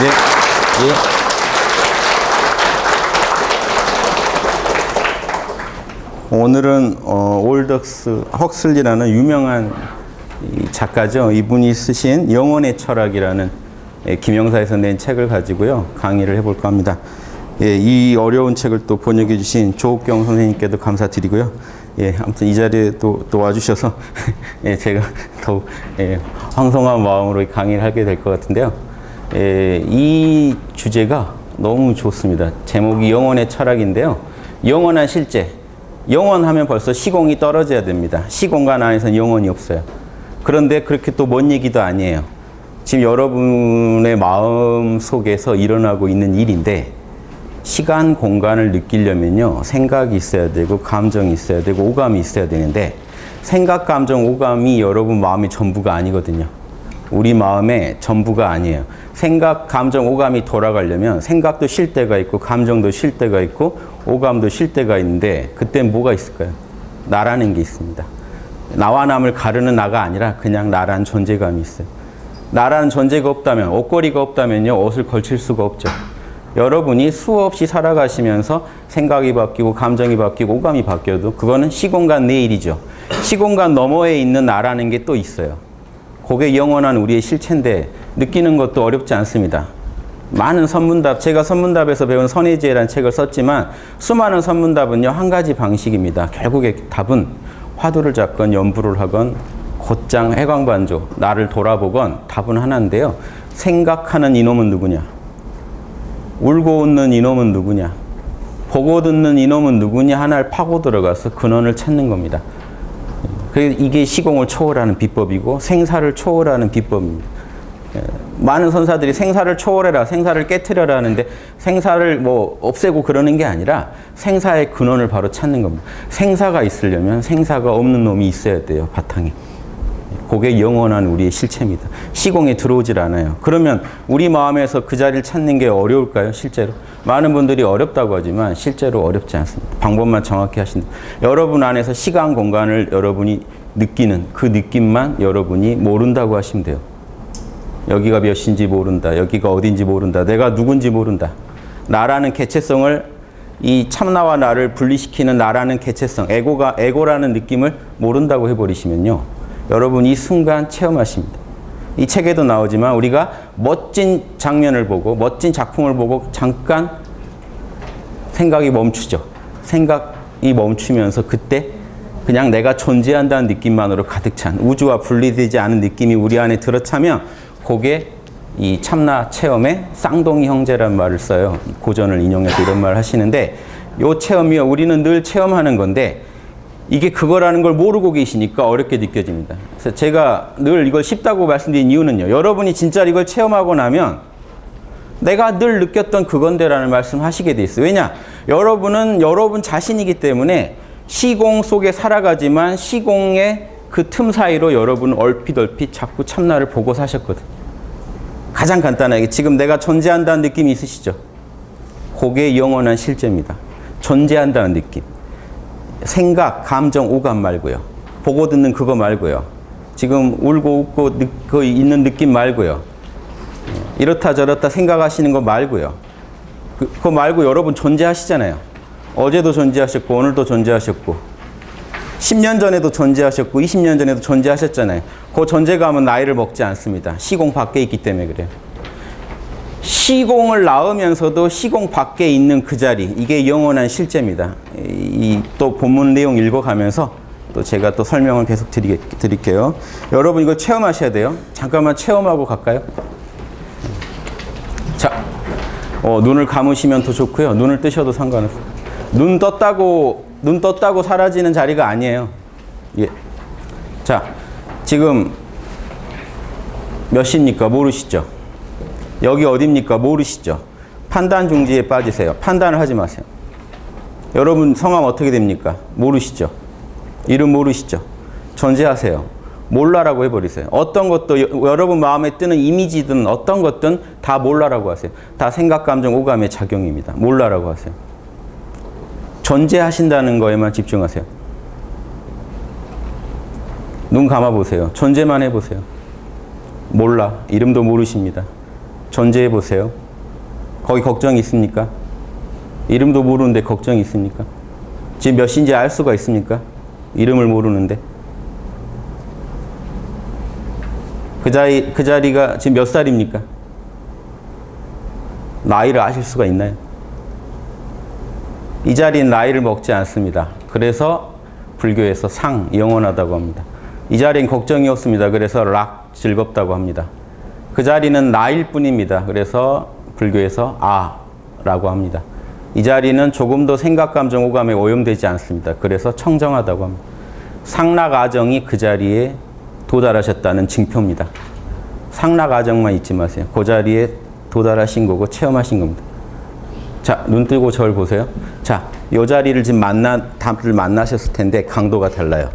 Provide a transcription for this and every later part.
네. 예. 오늘은 올덕스 헉슬리라는 유명한 작가죠. 이분이 쓰신 영혼의 철학이라는 김영사에서 낸 책을 가지고요. 강의를 해볼까 합니다. 예, 이 어려운 책을 또 번역해 주신 조옥경 선생님께도 감사드리고요. 예, 아무튼 이 자리에 또 와주셔서 예, 제가 더욱 황송한 마음으로 강의를 하게 될 것 같은데요. 예, 이 주제가 너무 좋습니다. 제목이 영혼의 철학인데요. 영원한 실제. 영원하면 벌써 시공이 떨어져야 됩니다. 시공간 안에서는 영혼이 없어요. 그런데 그렇게 또 먼 얘기도 아니에요. 지금 여러분의 마음 속에서 일어나고 있는 일인데, 시간, 공간을 느끼려면요, 생각이 있어야 되고, 감정이 있어야 되고, 오감이 있어야 되는데, 생각, 감정, 오감이 여러분 마음의 전부가 아니거든요. 우리 마음의 전부가 아니에요. 생각, 감정, 오감이 돌아가려면 생각도 쉴 때가 있고, 감정도 쉴 때가 있고, 오감도 쉴 때가 있는데, 그땐 뭐가 있을까요? 나라는 게 있습니다. 나와 남을 가르는 나가 아니라 그냥 나라는 존재감이 있어요. 나라는 존재가 없다면, 옷걸이가 없다면요, 옷을 걸칠 수가 없죠. 여러분이 수없이 살아가시면서 생각이 바뀌고 감정이 바뀌고 오감이 바뀌어도 그거는 시공간 내 일이죠. 시공간 너머에 있는 나라는 게 또 있어요. 그게 영원한 우리의 실체인데 느끼는 것도 어렵지 않습니다. 많은 선문답, 제가 선문답에서 배운 선해지혜라는 책을 썼지만 수많은 선문답은요, 한 가지 방식입니다. 결국에 답은 화두를 잡건 연부를 하건 곧장 해광반조, 나를 돌아보건 답은 하나인데요. 생각하는 이놈은 누구냐? 울고 웃는 이놈은 누구냐? 보고 듣는 이놈은 누구냐? 하나를 파고 들어가서 근원을 찾는 겁니다. 이게 시공을 초월하는 비법이고 생사를 초월하는 비법입니다. 많은 선사들이 생사를 초월해라, 생사를 깨트려라 하는데 생사를 뭐 없애고 그러는 게 아니라 생사의 근원을 바로 찾는 겁니다. 생사가 있으려면 생사가 없는 놈이 있어야 돼요, 바탕에. 그게 영원한 우리의 실체입니다. 시공에 들어오질 않아요. 그러면 우리 마음에서 그 자리를 찾는 게 어려울까요, 실제로? 많은 분들이 어렵다고 하지만 실제로 어렵지 않습니다. 방법만 정확히 하신다. 여러분 안에서 시간, 공간을 여러분이 느끼는 그 느낌만 여러분이 모른다고 하시면 돼요. 여기가 몇인지 모른다. 여기가 어딘지 모른다. 내가 누군지 모른다. 나라는 개체성을, 이 참나와 나를 분리시키는 나라는 개체성, 에고라는 느낌을 모른다고 해버리시면요, 여러분 이 순간 체험하십니다. 이 책에도 나오지만 우리가 멋진 장면을 보고 멋진 작품을 보고 잠깐 생각이 멈추죠. 생각이 멈추면서 그때 그냥 내가 존재한다는 느낌만으로 가득 찬, 우주와 분리되지 않은 느낌이 우리 안에 들어차면 그게 이 참나 체험의 쌍둥이 형제란 말을 써요. 고전을 인용해서 이런 말을 하시는데, 이 체험이요, 우리는 늘 체험하는 건데 이게 그거라는 걸 모르고 계시니까 어렵게 느껴집니다. 그래서 제가 늘 이걸 쉽다고 말씀드린 이유는요, 여러분이 진짜 이걸 체험하고 나면 내가 늘 느꼈던 그건데라는 말씀 하시게 돼 있어요. 왜냐? 여러분은 여러분 자신이기 때문에 시공 속에 살아가지만 시공의 그 틈 사이로 여러분은 얼핏 자꾸 참나를 보고 사셨거든요. 가장 간단하게 지금 내가 존재한다는 느낌이 있으시죠? 그게 영원한 실제입니다. 존재한다는 느낌. 생각, 감정, 오감 말고요. 보고 듣는 그거 말고요. 지금 울고 웃고 있는 느낌 말고요. 이렇다 저렇다 생각하시는 거 말고요. 그거 말고 여러분 존재하시잖아요. 어제도 존재하셨고 오늘도 존재하셨고 10년 전에도 존재하셨고 20년 전에도 존재하셨잖아요. 그 존재감은 나이를 먹지 않습니다. 시공 밖에 있기 때문에 그래요. 시공을 낳으면서도 시공 밖에 있는 그 자리, 이게 영원한 실제입니다. 또 본문 내용 읽어가면서 또 제가 또 설명을 계속 드릴게요. 여러분 이걸 체험하셔야 돼요. 잠깐만 체험하고 갈까요? 자, 눈을 감으시면 더 좋고요. 눈을 뜨셔도 상관없어요. 눈 떴다고 사라지는 자리가 아니에요. 예. 자, 지금 몇 시입니까? 모르시죠? 여기 어딥니까? 모르시죠? 판단 중지에 빠지세요. 판단을 하지 마세요. 여러분 성함 어떻게 됩니까? 모르시죠? 이름 모르시죠? 존재하세요. 몰라라고 해버리세요. 어떤 것도 여러분 마음에 뜨는 이미지든 어떤 것든 다 몰라라고 하세요. 다 생각, 감정, 오감의 작용입니다. 몰라라고 하세요. 존재하신다는 거에만 집중하세요. 눈 감아보세요. 존재만 해보세요. 몰라. 이름도 모르십니다. 존재해 보세요. 거기 걱정이 있습니까? 이름도 모르는데 걱정이 있습니까? 지금 몇 시인지 알 수가 있습니까? 이름을 모르는데. 그 자리가 지금 몇 살입니까? 나이를 아실 수가 있나요? 이 자리는 나이를 먹지 않습니다. 그래서 불교에서 상, 영원하다고 합니다. 이 자리는 걱정이 없습니다. 그래서 락, 즐겁다고 합니다. 그 자리는 나일 뿐입니다. 그래서 불교에서 아라고 합니다. 이 자리는 조금도 생각, 감정, 오감에 오염되지 않습니다. 그래서 청정하다고 합니다. 상락아정이 그 자리에 도달하셨다는 증표입니다. 상락아정만 잊지 마세요. 그 자리에 도달하신 거고 체험하신 겁니다. 자, 눈 뜨고 저를 보세요. 자, 이 자리를 지금 다들 만나셨을 텐데 강도가 달라요.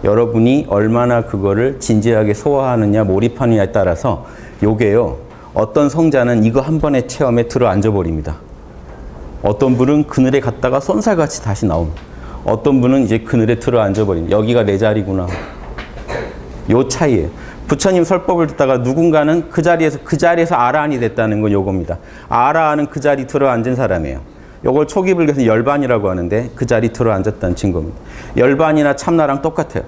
여러분이 얼마나 그거를 진지하게 소화하느냐, 몰입하느냐에 따라서 요게요. 어떤 성자는 이거 한 번의 체험에 들어 앉아버립니다. 어떤 분은 그늘에 갔다가 쏜살같이 다시 나옵니다. 어떤 분은 이제 그늘에 들어 앉아버립니다. 여기가 내 자리구나. 요 차이예요. 부처님 설법을 듣다가 누군가는 그 자리에서 아라한이 됐다는 건 요겁니다. 아라한은 그 자리 들어 앉은 사람이에요. 요걸 초기 불교에서 열반이라고 하는데 그 자리 들어 앉았다는 증거입니다. 열반이나 참나랑 똑같아요.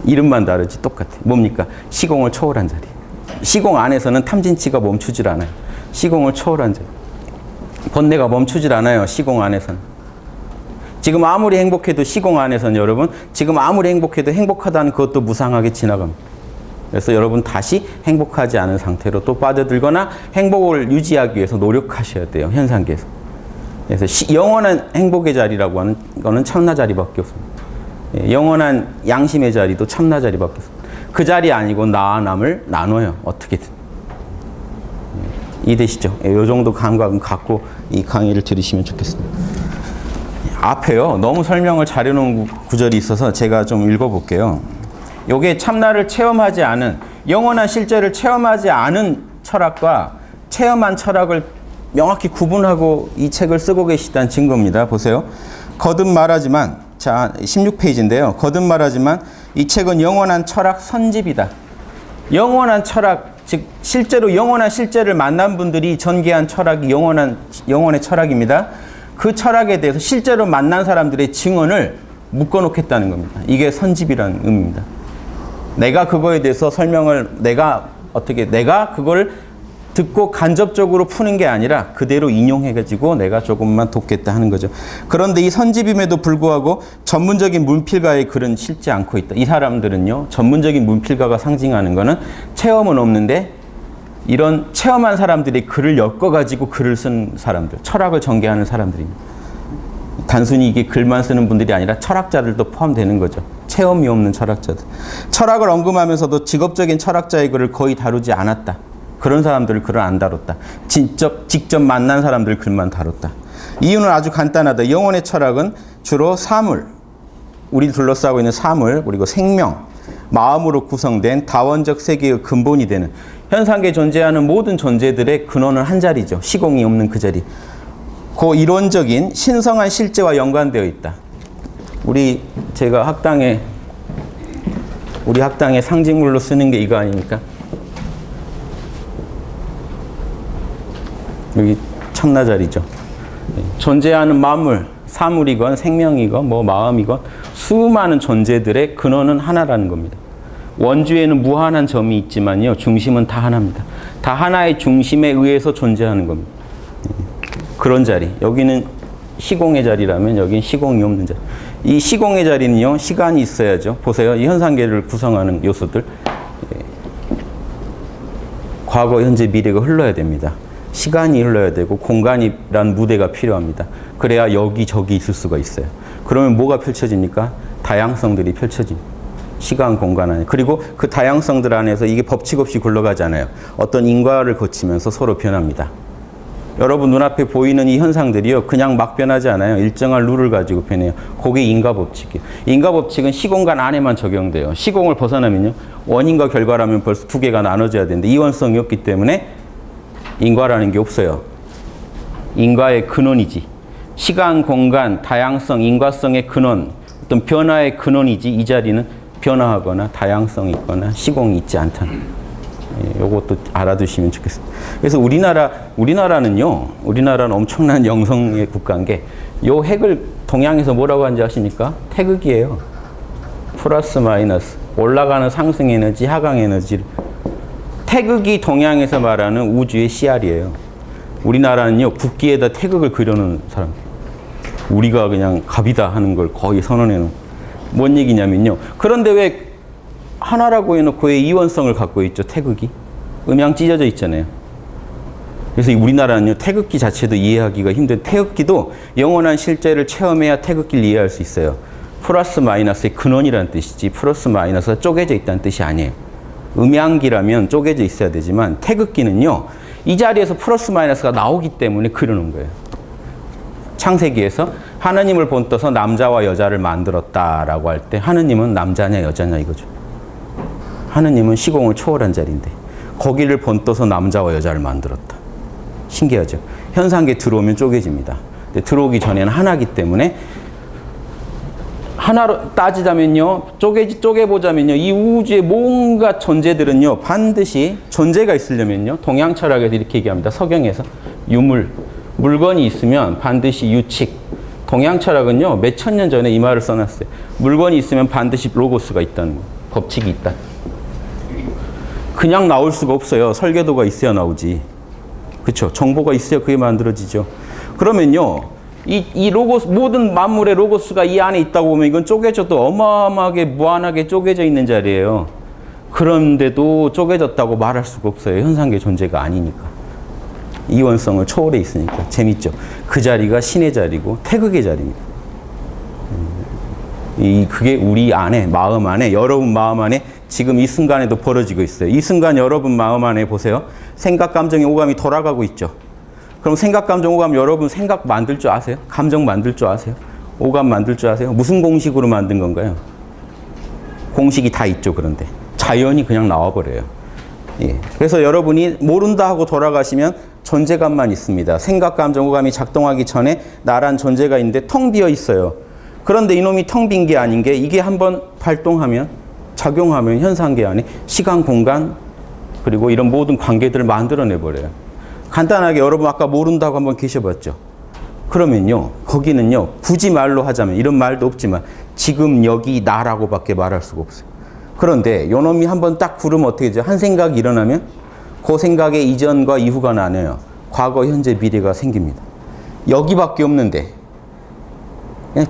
이름만 다르지 똑같아요. 뭡니까? 시공을 초월한 자리. 시공 안에서는 탐진치가 멈추질 않아요. 시공을 초월한 자리. 번뇌가 멈추질 않아요. 시공 안에서는. 지금 아무리 행복해도 시공 안에서는 여러분, 지금 아무리 행복해도 행복하다는 그것도 무상하게 지나갑니다. 그래서 여러분 다시 행복하지 않은 상태로 또 빠져들거나 행복을 유지하기 위해서 노력하셔야 돼요. 현상계에서. 그래서 영원한 행복의 자리라고 하는 거는 참나 자리밖에 없습니다. 영원한 양심의 자리도 참나 자리밖에 없습니다. 그 자리 아니고 나와 남을 나눠요. 어떻게든. 이해되시죠? 이 정도 감각은 갖고 이 강의를 들으시면 좋겠습니다. 앞에요. 너무 설명을 잘해놓은 구절이 있어서 제가 좀 읽어볼게요. 요게 참나를 체험하지 않은, 영원한 실제를 체험하지 않은 철학과 체험한 철학을 명확히 구분하고 이 책을 쓰고 계시다는 증거입니다. 보세요. 거듭 말하지만, 자, 16페이지인데요. 거듭 말하지만 이 책은 영원한 철학 선집이다. 영원한 철학, 즉 실제로 영원한 실제를 만난 분들이 전개한 철학이 영원의 철학입니다. 그 철학에 대해서 실제로 만난 사람들의 증언을 묶어놓겠다는 겁니다. 이게 선집이라는 의미입니다. 내가 그거에 대해서 설명을 내가 그걸 듣고 간접적으로 푸는 게 아니라 그대로 인용해가지고 내가 조금만 돕겠다 하는 거죠. 그런데 이 선집임에도 불구하고 전문적인 문필가의 글은 실지 않고 있다. 이 사람들은요, 전문적인 문필가가 상징하는 거는 체험은 없는데 이런 체험한 사람들이 글을 엮어가지고 글을 쓴 사람들, 철학을 전개하는 사람들입니다. 단순히 이게 글만 쓰는 분들이 아니라 철학자들도 포함되는 거죠. 체험이 없는 철학자들. 철학을 언급하면서도 직업적인 철학자의 글을 거의 다루지 않았다. 그런 사람들을 글을 안 다뤘다. 직접 만난 사람들 글만 다뤘다. 이유는 아주 간단하다. 영혼의 철학은 주로 사물, 우리를 둘러싸고 있는 사물, 그리고 생명, 마음으로 구성된 다원적 세계의 근본이 되는 현상계에 존재하는 모든 존재들의 근원은 한 자리죠. 시공이 없는 그 자리. 그 이론적인 신성한 실제와 연관되어 있다. 우리 학당에 상징물로 쓰는 게 이거 아닙니까? 여기 참나 자리죠. 존재하는 만물, 사물이건 생명이건 뭐 마음이건 수많은 존재들의 근원은 하나라는 겁니다. 원주에는 무한한 점이 있지만요, 중심은 다 하나입니다. 다 하나의 중심에 의해서 존재하는 겁니다. 그런 자리. 여기는 시공의 자리라면 여기는 시공이 없는 자리. 이 시공의 자리는요, 시간이 있어야죠. 보세요. 이 현상계를 구성하는 요소들. 과거, 현재, 미래가 흘러야 됩니다. 시간이 흘러야 되고 공간이란 무대가 필요합니다. 그래야 여기저기 있을 수가 있어요. 그러면 뭐가 펼쳐집니까? 다양성들이 펼쳐집니다. 시간, 공간 안에. 그리고 그 다양성들 안에서 이게 법칙 없이 굴러가지 않아요. 어떤 인과를 거치면서 서로 변합니다. 여러분 눈앞에 보이는 이 현상들이요, 그냥 막 변하지 않아요. 일정한 룰을 가지고 변해요. 그게 인과법칙이에요. 인과법칙은 시공간 안에만 적용돼요. 시공을 벗어나면요, 원인과 결과라면 벌써 두 개가 나눠져야 되는데 이원성이 없기 때문에 인과라는 게 없어요. 인과의 근원이지. 시간, 공간, 다양성, 인과성의 근원, 어떤 변화의 근원이지 이 자리는 변화하거나 다양성이 있거나 시공이 있지 않다는. 요것도 알아두시면 좋겠습니다. 그래서 우리나라는 엄청난 영성의 국가인 게, 요 핵을 동양에서 뭐라고 하는지 아십니까? 태극이에요. 플러스 마이너스. 올라가는 상승 에너지, 하강 에너지. 태극이 동양에서 말하는 우주의 CR이에요. 우리나라는요, 국기에다 태극을 그려놓은 사람. 우리가 그냥 갑이다 하는 걸 거의 선언해놓은. 뭔 얘기냐면요. 그런데 왜 하나라고 해놓고 왜 이원성을 갖고 있죠, 태극이? 음양 찢어져 있잖아요. 그래서 우리나라는요, 태극기 자체도 이해하기가 힘든, 태극기도 영원한 실제를 체험해야 태극기를 이해할 수 있어요. 플러스 마이너스의 근원이라는 뜻이지, 플러스 마이너스가 쪼개져 있다는 뜻이 아니에요. 음양기라면 쪼개져 있어야 되지만, 태극기는요, 이 자리에서 플러스 마이너스가 나오기 때문에 그려놓은 거예요. 창세기에서 하느님을 본떠서 남자와 여자를 만들었다라고 할 때, 하느님은 남자냐 여자냐 이거죠. 하느님은 시공을 초월한 자리인데 거기를 본떠서 남자와 여자를 만들었다. 신기하죠. 현상계 들어오면 쪼개집니다. 근데 들어오기 전에는 하나기 때문에, 하나로 따지자면요, 쪼개보자면요, 이 우주의 뭔가 존재들은요, 반드시 존재가 있으려면요, 동양 철학에서 이렇게 얘기합니다. 서경에서 유물, 물건이 있으면 반드시 유칙. 동양 철학은요, 몇천 년 전에 이 말을 써놨어요. 물건이 있으면 반드시 로고스가 있다는 거, 법칙이 있다. 그냥 나올 수가 없어요. 설계도가 있어야 나오지. 그렇죠? 정보가 있어야 그게 만들어지죠. 그러면요, 이 로고스, 모든 만물의 로고스가 이 안에 있다고 보면 이건 쪼개져도 어마어마하게 무한하게 쪼개져 있는 자리예요. 그런데도 쪼개졌다고 말할 수가 없어요. 현상계 존재가 아니니까. 이원성을 초월해 있으니까. 재밌죠? 그 자리가 신의 자리고 태극의 자리입니다. 그게 우리 안에, 마음 안에, 여러분 마음 안에 지금 이 순간에도 벌어지고 있어요. 이 순간 여러분 마음 안에 보세요. 생각, 감정의 오감이 돌아가고 있죠. 그럼 생각, 감정, 오감, 여러분 생각 만들 줄 아세요? 감정 만들 줄 아세요? 오감 만들 줄 아세요? 무슨 공식으로 만든 건가요? 공식이 다 있죠. 그런데 자연이 그냥 나와버려요. 예. 그래서 여러분이 모른다 하고 돌아가시면 존재감만 있습니다. 생각, 감정, 오감이 작동하기 전에 나란 존재가 있는데 텅 비어 있어요. 그런데 이놈이 텅 빈 게 아닌 게, 이게 한번 발동하면, 작용하면 현상계 안에 시간, 공간, 그리고 이런 모든 관계들을 만들어내버려요. 간단하게 여러분 아까 모른다고 한번 계셔봤죠? 그러면요, 거기는요, 굳이 말로 하자면, 이런 말도 없지만 지금 여기 나라고 밖에 말할 수가 없어요. 그런데 요놈이 한번 딱 부르면 어떻게 되죠? 한 생각이 일어나면 그 생각의 이전과 이후가 나뉘어요. 과거, 현재, 미래가 생깁니다. 여기밖에 없는데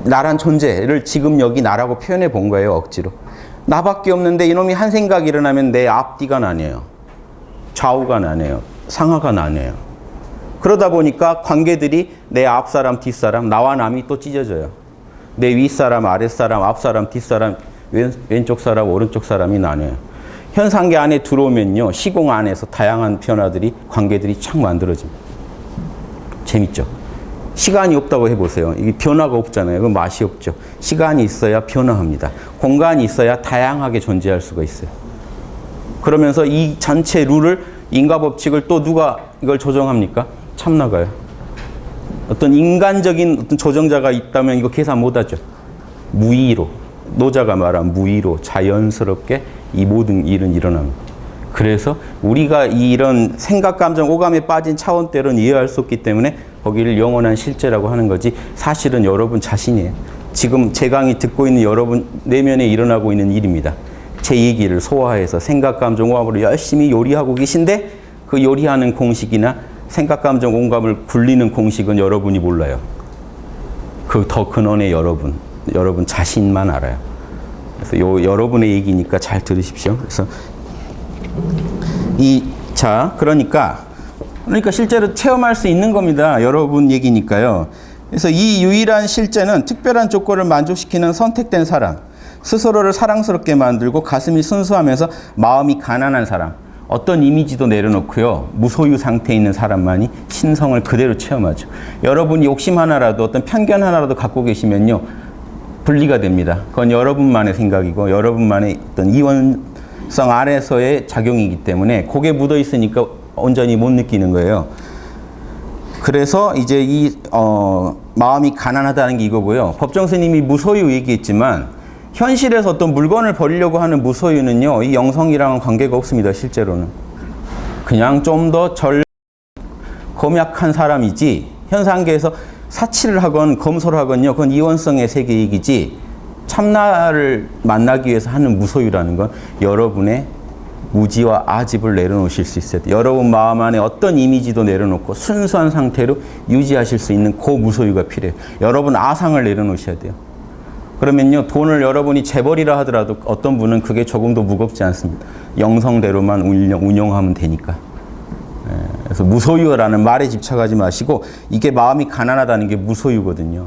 나란 존재를 지금 여기 나라고 표현해 본 거예요. 억지로. 나밖에 없는데 이놈이 한 생각이 일어나면 내 앞뒤가 나뉘어요. 좌우가 나뉘어요. 상하가 나뉘어요. 그러다 보니까 관계들이 내 앞사람, 뒷사람, 나와 남이 또 찢어져요. 내 윗사람, 아랫사람, 앞사람, 뒷사람, 왼쪽 사람, 오른쪽 사람이 나뉘어요. 현상계 안에 들어오면요, 시공 안에서 다양한 변화들이, 관계들이 착 만들어집니다. 재밌죠? 시간이 없다고 해보세요. 이게 변화가 없잖아요. 그럼 맛이 없죠. 시간이 있어야 변화합니다. 공간이 있어야 다양하게 존재할 수가 있어요. 그러면서 이 전체 룰을, 인과법칙을 또 누가 이걸 조정합니까? 참나가요. 어떤 인간적인 어떤 조정자가 있다면 이거 계산 못하죠. 무의로, 노자가 말한 무의로 자연스럽게 이 모든 일은 일어납니다. 그래서 우리가 이런 생각, 감정, 오감에 빠진 차원대로는 이해할 수 없기 때문에 거기를 영원한 실제라고 하는 거지, 사실은 여러분 자신이에요. 지금 제 강의 듣고 있는 여러분 내면에 일어나고 있는 일입니다. 제 얘기를 소화해서 생각, 감정, 오감으로 열심히 요리하고 계신데, 그 요리하는 공식이나 생각, 감정, 오감을 굴리는 공식은 여러분이 몰라요. 그 더 근원의 여러분 자신만 알아요. 그래서 여러분의 얘기니까 잘 들으십시오. 그래서 그러니까 실제로 체험할 수 있는 겁니다. 여러분 얘기니까요. 그래서 이 유일한 실제는 특별한 조건을 만족시키는 선택된 사람, 스스로를 사랑스럽게 만들고 가슴이 순수하면서 마음이 가난한 사람, 어떤 이미지도 내려놓고요, 무소유 상태에 있는 사람만이 신성을 그대로 체험하죠. 여러분이 욕심 하나라도, 어떤 편견 하나라도 갖고 계시면요, 분리가 됩니다. 그건 여러분만의 생각이고 여러분만의 어떤 이원성 아래서의 작용이기 때문에 그게 묻어 있으니까 온전히 못 느끼는 거예요. 그래서 이제 마음이 가난하다는 게 이거고요. 법정 스님이 무소유 얘기했지만, 현실에서 어떤 물건을 버리려고 하는 무소유는요, 이 영성이랑은 관계가 없습니다. 실제로는. 그냥 좀 더 검약한 사람이지, 현상계에서 사치를 하건 검소를 하건요, 그건 이원성의 세계이기지, 참나를 만나기 위해서 하는 무소유라는 건 여러분의 무지와 아집을 내려놓으실 수 있어야 돼요. 여러분 마음 안에 어떤 이미지도 내려놓고 순수한 상태로 유지하실 수 있는 그 무소유가 필요해요. 여러분 아상을 내려놓으셔야 돼요. 그러면요, 돈을 여러분이 재벌이라 하더라도 어떤 분은 그게 조금도 무겁지 않습니다. 영성대로만 운용하면 되니까. 그래서 무소유라는 말에 집착하지 마시고, 이게 마음이 가난하다는 게 무소유거든요.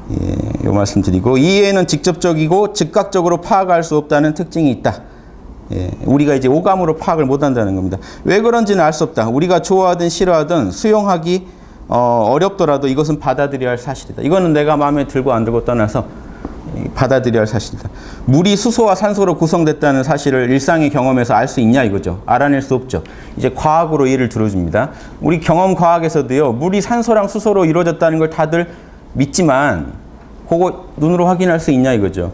이 말씀 드리고, 이해는 직접적이고 즉각적으로 파악할 수 없다는 특징이 있다. 우리가 이제 오감으로 파악을 못 한다는 겁니다. 왜 그런지는 알 수 없다. 우리가 좋아하든 싫어하든 수용하기 어렵더라도 이것은 받아들여야 할 사실이다. 이거는 내가 마음에 들고 안 들고 떠나서 받아들여야 할 사실이다. 물이 수소와 산소로 구성됐다는 사실을 일상의 경험에서 알 수 있냐 이거죠. 알아낼 수 없죠. 이제 과학으로 예를 들어줍니다. 우리 경험 과학에서도요, 물이 산소랑 수소로 이루어졌다는 걸 다들 믿지만 그거 눈으로 확인할 수 있냐 이거죠.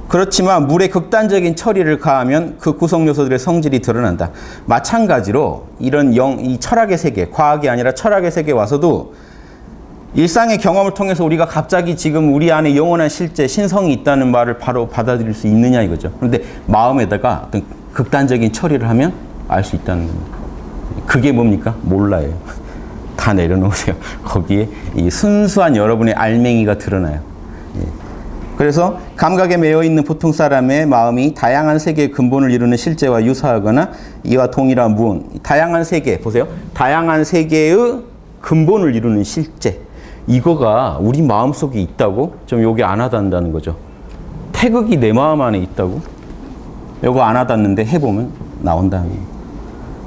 그렇지만 물에 극단적인 처리를 가하면 그 구성 요소들의 성질이 드러난다. 마찬가지로 이런 이 철학의 세계, 과학이 아니라 철학의 세계에 와서도 일상의 경험을 통해서 우리가 갑자기 지금 우리 안에 영원한 실제, 신성이 있다는 말을 바로 받아들일 수 있느냐 이거죠. 그런데 마음에다가 어떤 극단적인 처리를 하면 알 수 있다는 겁니다. 그게 뭡니까? 몰라요. 다 내려놓으세요. 거기에 이 순수한 여러분의 알맹이가 드러나요. 그래서 감각에 매여 있는 보통 사람의 마음이 다양한 세계의 근본을 이루는 실제와 유사하거나 이와 동일한 무언, 다양한 세계, 보세요. 다양한 세계의 근본을 이루는 실제. 이거가 우리 마음속에 있다고? 좀 요게 안 와닿는다는 거죠. 태극이 내 마음 안에 있다고? 요거 안 와닿는데 해보면 나온다는 거예요.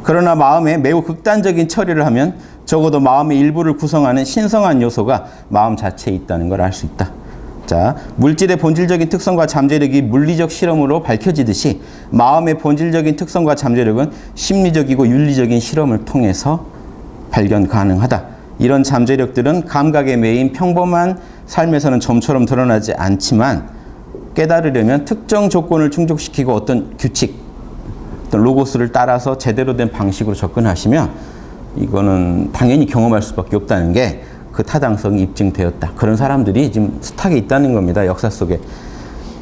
그러나 마음에 매우 극단적인 처리를 하면 적어도 마음의 일부를 구성하는 신성한 요소가 마음 자체에 있다는 걸 알 수 있다. 자, 물질의 본질적인 특성과 잠재력이 물리적 실험으로 밝혀지듯이 마음의 본질적인 특성과 잠재력은 심리적이고 윤리적인 실험을 통해서 발견 가능하다. 이런 잠재력들은 감각에 매인 평범한 삶에서는 점처럼 드러나지 않지만 깨달으려면 특정 조건을 충족시키고 어떤 규칙, 어떤 로고스를 따라서 제대로 된 방식으로 접근하시면 이거는 당연히 경험할 수밖에 없다는 게 그 타당성이 입증되었다. 그런 사람들이 지금 숱하게 있다는 겁니다. 역사 속에.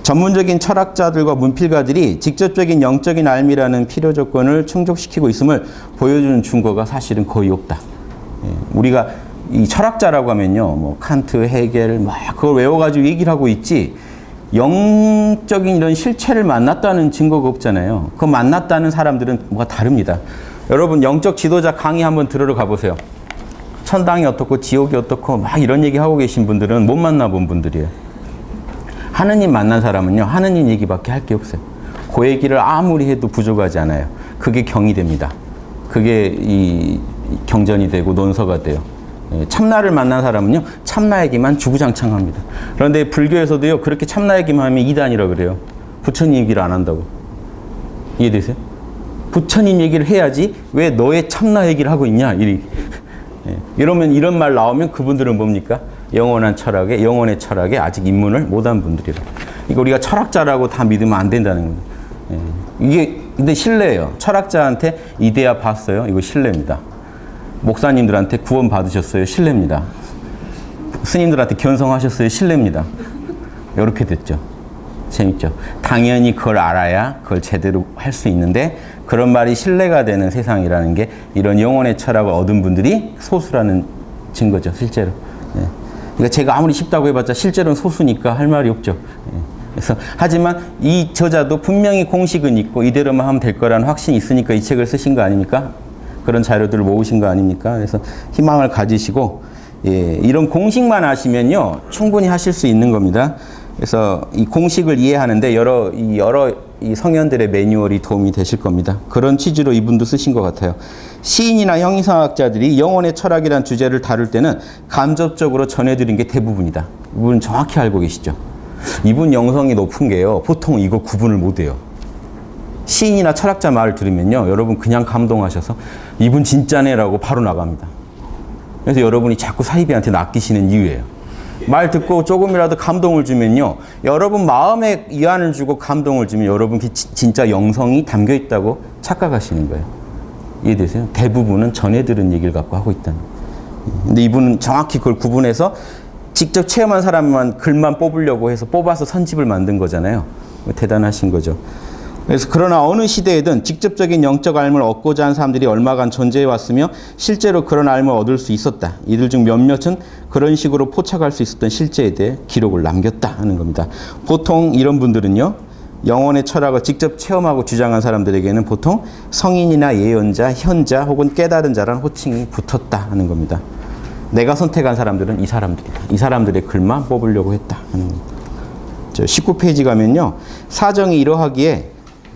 전문적인 철학자들과 문필가들이 직접적인 영적인 알미라는 필요 조건을 충족시키고 있음을 보여주는 증거가 사실은 거의 없다. 우리가 이 철학자라고 하면요, 뭐 칸트, 헤겔 막 그걸 외워가지고 얘기를 하고 있지, 영적인 이런 실체를 만났다는 증거가 없잖아요. 그 만났다는 사람들은 뭐가 다릅니다. 여러분 영적 지도자 강의 한번 들으러 가보세요. 천당이 어떻고 지옥이 어떻고 막 이런 얘기 하고 계신 분들은 못 만나본 분들이에요. 하느님 만난 사람은요, 하느님 얘기밖에 할 게 없어요. 그 얘기를 아무리 해도 부족하지 않아요. 그게 경이 됩니다. 그게 이 경전이 되고 논서가 돼요. 참나를 만난 사람은요, 참나 얘기만 주구장창합니다. 그런데 불교에서도요, 그렇게 참나 얘기만 하면 이단이라 그래요. 부처님 얘기를 안 한다고. 이해되세요? 부처님 얘기를 해야지 왜 너의 참나 얘기를 하고 있냐? 이러면 이런 말 나오면 그분들은 뭡니까? 영원한 철학에, 영혼의 철학에 아직 입문을 못한 분들이라. 이거 우리가 철학자라고 다 믿으면 안 된다는 거예요. 이게 근데 신뢰예요. 철학자한테 이데아 봤어요? 이거 신뢰입니다. 목사님들한테 구원 받으셨어요? 신뢰입니다. 스님들한테 견성하셨어요? 신뢰입니다. 이렇게 됐죠. 재밌죠. 당연히 그걸 알아야 그걸 제대로 할 수 있는데, 그런 말이 신뢰가 되는 세상이라는 게 이런 영혼의 철학을 얻은 분들이 소수라는 증거죠, 실제로. 그러니까 제가 아무리 쉽다고 해봤자 실제로는 소수니까 할 말이 없죠. 그래서 하지만 이 저자도 분명히 공식은 있고 이대로만 하면 될 거라는 확신이 있으니까 이 책을 쓰신 거 아닙니까? 그런 자료들을 모으신 거 아닙니까? 그래서 희망을 가지시고, 이런 공식만 아시면요, 충분히 하실 수 있는 겁니다. 그래서 이 공식을 이해하는데 여러 이 성현들의 매뉴얼이 도움이 되실 겁니다. 그런 취지로 이분도 쓰신 것 같아요. 시인이나 형이상학자들이 영혼의 철학이라는 주제를 다룰 때는 간접적으로 전해드린 게 대부분이다. 이분은 정확히 알고 계시죠? 이분 영성이 높은 게요, 보통 이거 구분을 못해요. 시인이나 철학자 말을 들으면요, 여러분 그냥 감동하셔서 이분 진짜네라고 바로 나갑니다. 그래서 여러분이 자꾸 사이비한테 낚이시는 이유예요. 말 듣고 조금이라도 감동을 주면요, 여러분 마음에 위안을 주고 감동을 주면 여러분 진짜 영성이 담겨 있다고 착각하시는 거예요. 이해되세요? 대부분은 전해 들은 얘기를 갖고 하고 있다는 거예요. 근데 이분은 정확히 그걸 구분해서 직접 체험한 사람만 글만 뽑으려고 해서 뽑아서 선집을 만든 거잖아요. 대단하신 거죠. 그래서 그러나 어느 시대에든 직접적인 영적 알을 얻고자 하는 사람들이 얼마간 존재해 왔으며 실제로 그런 알을 얻을 수 있었다. 이들 중 몇몇은 그런 식으로 포착할 수 있었던 실제에 대해 기록을 남겼다 하는 겁니다. 보통 이런 분들은요, 영혼의 철학을 직접 체험하고 주장한 사람들에게는 보통 성인이나 예언자, 현자 혹은 깨달은 자라는 호칭이 붙었다 하는 겁니다. 내가 선택한 사람들은 이 사람들이다. 이 사람들의 글만 뽑으려고 했다 하는 겁니다. 19페이지 가면요, 사정이 이러하기에,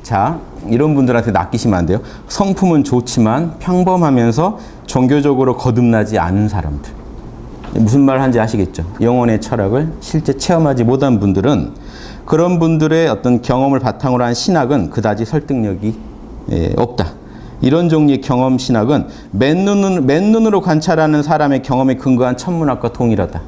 자, 이런 분들한테 낚이시면 안 돼요. 성품은 좋지만 평범하면서 종교적으로 거듭나지 않은 사람들. 무슨 말 하는지 아시겠죠? 영혼의 철학을 실제 체험하지 못한 분들은, 그런 분들의 어떤 경험을 바탕으로 한 신학은 그다지 설득력이 없다. 이런 종류의 경험 신학은 맨눈으로 관찰하는 사람의 경험에 근거한 천문학과 동일하다.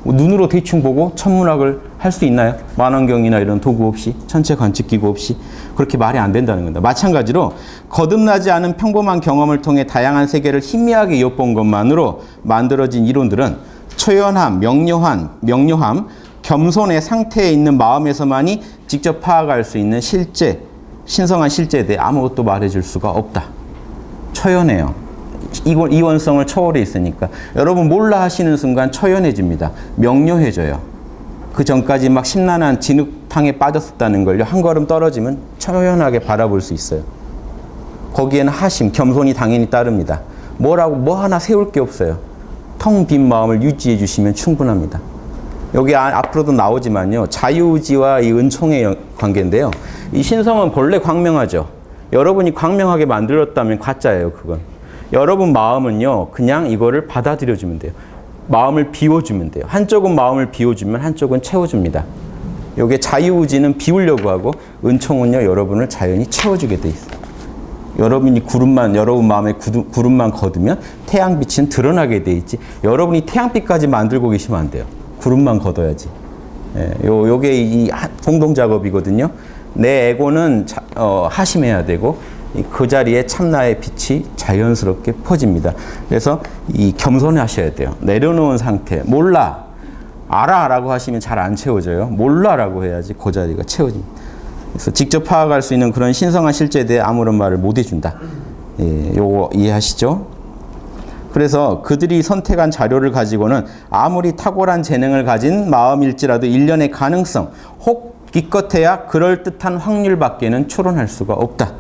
눈으로 대충 보고 천문학을 할 수 있나요? 만원경이나 이런 도구 없이, 천체 관측기구 없이. 그렇게 말이 안 된다는 겁니다. 마찬가지로 거듭나지 않은 평범한 경험을 통해 다양한 세계를 희미하게 엿본 것만으로 만들어진 이론들은 초연함, 명료함, 겸손의 상태에 있는 마음에서만이 직접 파악할 수 있는 실제, 신성한 실제에 대해 아무것도 말해줄 수가 없다. 초연해요. 이원성을 초월해 있으니까. 여러분 몰라 하시는 순간 초연해집니다. 명료해져요. 그 전까지 막 심란한 진흙탕에 빠졌었다는 걸요, 한 걸음 떨어지면 초연하게 바라볼 수 있어요. 거기에는 하심, 겸손이 당연히 따릅니다. 뭐 하나 세울 게 없어요. 텅 빈 마음을 유지해 주시면 충분합니다. 여기 앞으로도 나오지만요, 자유의지와 이 은총의 관계인데요. 이 신성은 본래 광명하죠. 여러분이 광명하게 만들었다면 가짜예요, 그건. 여러분 마음은요, 그냥 이거를 받아들여주면 돼요. 마음을 비워주면 돼요. 한쪽은 마음을 비워주면 한쪽은 채워줍니다. 여기에 자유의지는 비우려고 하고, 은총은요, 여러분을 자연히 채워주게 돼 있어요. 여러분 마음에 구름만 거두면 태양빛은 드러나게 돼 있지, 여러분이 태양빛까지 만들고 계시면 안 돼요. 구름만 걷어야지. 요게 이 공동 작업이거든요. 내 에고는 하심해야 되고, 그 자리에 참나의 빛이 자연스럽게 퍼집니다. 그래서 이 겸손하셔야 돼요. 내려놓은 상태. 몰라, 알아라고 하시면 잘 안 채워져요. 몰라라고 해야지 그 자리가 채워집니다. 그래서 직접 파악할 수 있는 그런 신성한 실제에 대해 아무런 말을 못 해준다. 요거 이해하시죠? 그래서 그들이 선택한 자료를 가지고는 아무리 탁월한 재능을 가진 마음일지라도 일련의 가능성, 혹 기껏해야 그럴듯한 확률밖에는 추론할 수가 없다.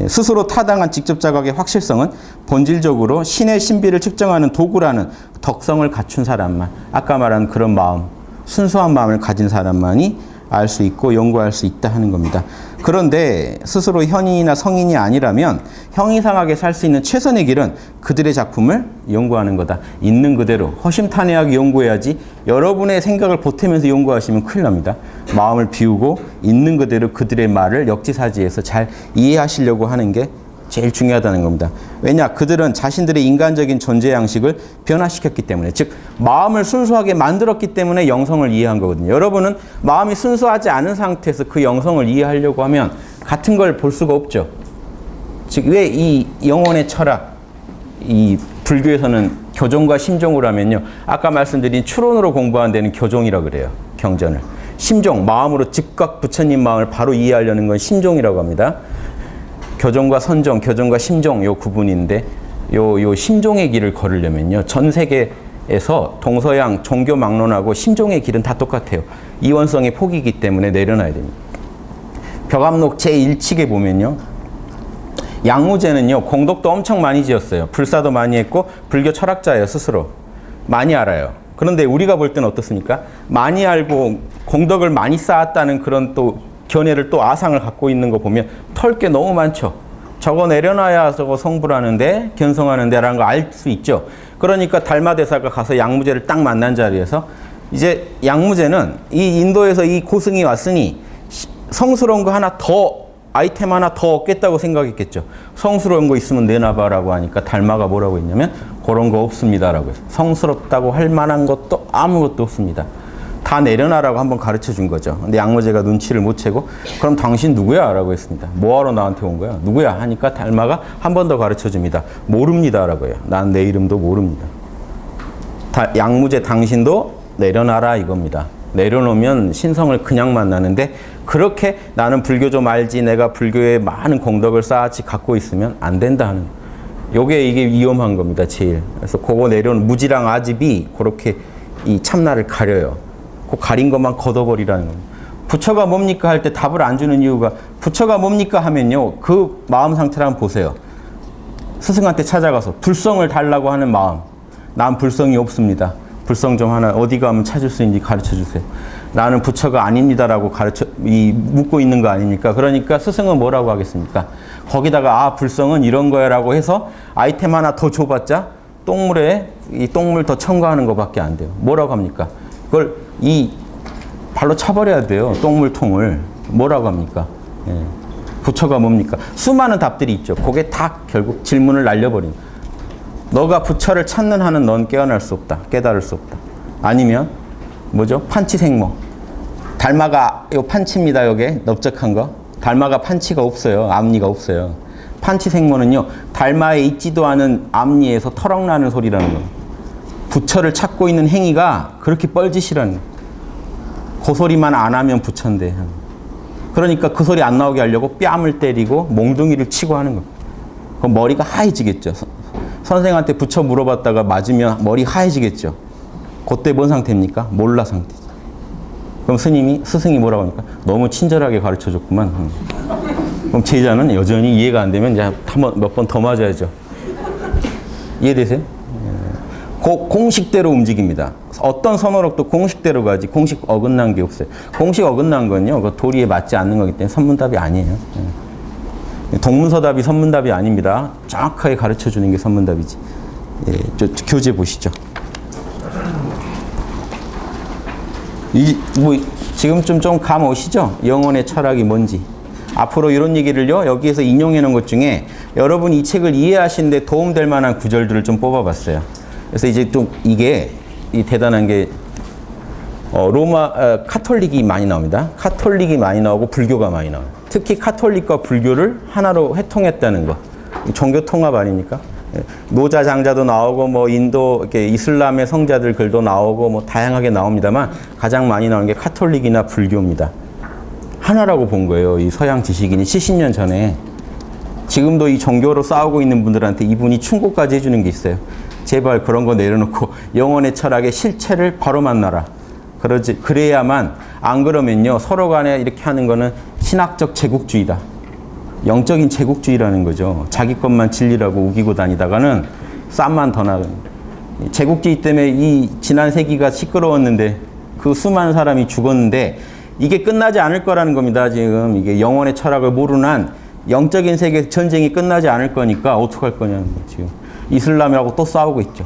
스스로 타당한 직접 자각의 확실성은 본질적으로 신의 신비를 측정하는 도구라는 덕성을 갖춘 사람만, 아까 말한 그런 마음, 순수한 마음을 가진 사람만이 알 수 있고 연구할 수 있다 하는 겁니다. 그런데 스스로 현인이나 성인이 아니라면 형이상하게 살 수 있는 최선의 길은 그들의 작품을 연구하는 거다. 있는 그대로 허심탄회하게 연구해야지, 여러분의 생각을 보태면서 연구하시면 큰일 납니다. 마음을 비우고 있는 그대로 그들의 말을 역지사지해서 잘 이해하시려고 하는 게 제일 중요하다는 겁니다. 왜냐? 그들은 자신들의 인간적인 존재 양식을 변화시켰기 때문에, 즉 마음을 순수하게 만들었기 때문에 영성을 이해한 거거든요. 여러분은 마음이 순수하지 않은 상태에서 그 영성을 이해하려고 하면 같은 걸 볼 수가 없죠. 즉 왜 이 영혼의 철학, 이 불교에서는 교종과 심종을 하면요, 아까 말씀드린 추론으로 공부하는 데는 교종이라고 그래요. 경전을. 심종, 마음으로 즉각 부처님 마음을 바로 이해하려는 건 심종이라고 합니다. 교종과 선종, 교종과 심종 요 구분인데, 요 심종의 길을 걸으려면요, 전 세계에서 동서양 종교 막론하고 심종의 길은 다 똑같아요. 이원성의 폭이기 때문에 내려놔야 됩니다. 벽암록 제1칙에 보면요, 양무제는요, 공덕도 엄청 많이 지었어요. 불사도 많이 했고 불교 철학자예요. 스스로 많이 알아요. 그런데 우리가 볼 때는 어떻습니까? 많이 알고 공덕을 많이 쌓았다는 그런 또 견해를, 또 아상을 갖고 있는 거 보면 털 게 너무 많죠. 저거 내려놔야 저거 성불하는데, 견성하는데 라는 거 알 수 있죠. 그러니까 달마대사가 가서 양무제를 딱 만난 자리에서, 이제 양무제는 이 인도에서 이 고승이 왔으니 성스러운 거 하나 더, 아이템 하나 더 얻겠다고 생각했겠죠. 성스러운 거 있으면 내놔봐라고 하니까 달마가 뭐라고 했냐면, 그런 거 없습니다라고 했어요. 성스럽다고 할 만한 것도 아무것도 없습니다. 다 내려놔라고 한번 가르쳐 준 거죠. 근데 양모제가 눈치를 못 채고 그럼 당신 누구야? 라고 했습니다. 뭐하러 나한테 온 거야? 누구야? 하니까 달마가 한 번 더 가르쳐 줍니다. 모릅니다. 라고 해요. 난 내 이름도 모릅니다. 양무제 당신도 내려놔라 이겁니다. 내려놓으면 신성을 그냥 만나는데 그렇게 나는 불교 좀 알지 내가 불교에 많은 공덕을 쌓았지 갖고 있으면 안 된다 하는 이게 위험한 겁니다. 제일. 그래서 그거 내려놓은 무지랑 아집이 그렇게 이 참나를 가려요. 그 가린 것만 걷어버리라는 겁니다. 부처가 뭡니까 할 때 답을 안 주는 이유가 부처가 뭡니까 하면요. 그 마음 상태를 한번 보세요. 스승한테 찾아가서 불성을 달라고 하는 마음. 난 불성이 없습니다. 불성 좀 하나 어디 가면 찾을 수 있는지 가르쳐 주세요. 나는 부처가 아닙니다라고 묻고 있는 거 아닙니까? 그러니까 스승은 뭐라고 하겠습니까? 거기다가 불성은 이런 거야라고 해서 아이템 하나 더 줘봤자 똥물에 이 똥물 더 첨가하는 것밖에 안 돼요. 뭐라고 합니까? 그걸 발로 차버려야 돼요. 똥물통을. 뭐라고 합니까? 예. 부처가 뭡니까? 수많은 답들이 있죠. 그게 다 결국 질문을 날려버린. 너가 부처를 찾는 한은 넌 깨어날 수 없다. 깨달을 수 없다. 아니면 뭐죠? 판치생모. 달마가 요 판치입니다. 요게 넓적한 거. 달마가 판치가 없어요. 앞니가 없어요. 판치생모는요. 달마에 있지도 않은 앞니에서 터럭나는 소리라는 거. 부처를 찾고 있는 행위가 그렇게 뻘짓이라는 거. 그 소리만 안 하면 부처인데. 그러니까 그 소리 안 나오게 하려고 뺨을 때리고 몽둥이를 치고 하는 거. 그럼 머리가 하얘지겠죠. 선생한테 부처 물어봤다가 맞으면 머리 하얘지겠죠. 그때 뭔 상태입니까? 몰라 상태죠. 그럼 스승이 뭐라고 합니까? 너무 친절하게 가르쳐줬구만. 그럼 제자는 여전히 이해가 안 되면 이제 몇 번 더 맞아야죠. 이해되세요? 공식대로 움직입니다. 어떤 선어록도 공식대로 가지 공식 어긋난 게 없어요. 공식 어긋난 건요. 그 도리에 맞지 않는 거기 때문에 선문답이 아니에요. 동문서답이 선문답이 아닙니다. 정확하게 가르쳐주는 게 선문답이지. 예, 교재 보시죠. 지금쯤 좀 감 오시죠? 영혼의 철학이 뭔지. 앞으로 이런 얘기를요, 여기에서 인용해 놓은 것 중에 여러분이 이 책을 이해하시는데 도움될 만한 구절들을 좀 뽑아봤어요. 그래서 이제 좀 이게 대단한 게 카톨릭이 많이 나옵니다. 카톨릭이 많이 나오고 불교가 많이 나와요. 특히 카톨릭과 불교를 하나로 회통했다는 거. 종교 통합 아닙니까? 노자 장자도 나오고 뭐 인도 이렇게 이슬람의 성자들 글도 나오고 뭐 다양하게 나옵니다만 가장 많이 나오는 게 카톨릭이나 불교입니다. 하나라고 본 거예요. 이 서양 지식인이 70년 전에. 지금도 이 종교로 싸우고 있는 분들한테 이분이 충고까지 해주는 게 있어요. 제발 그런 거 내려놓고 영혼의 철학의 실체를 바로 만나라. 그래야만, 안 그러면요, 서로 간에 이렇게 하는 거는 신학적 제국주의다. 영적인 제국주의라는 거죠. 자기 것만 진리라고 우기고 다니다가는 쌈만 더 나는. 제국주의 때문에 이 지난 세기가 시끄러웠는데 그 수많은 사람이 죽었는데 이게 끝나지 않을 거라는 겁니다. 지금 이게 영혼의 철학을 모르는 한 영적인 세계 전쟁이 끝나지 않을 거니까 어떡할 거냐는 거예요. 지금 이슬람이라고 또 싸우고 있죠.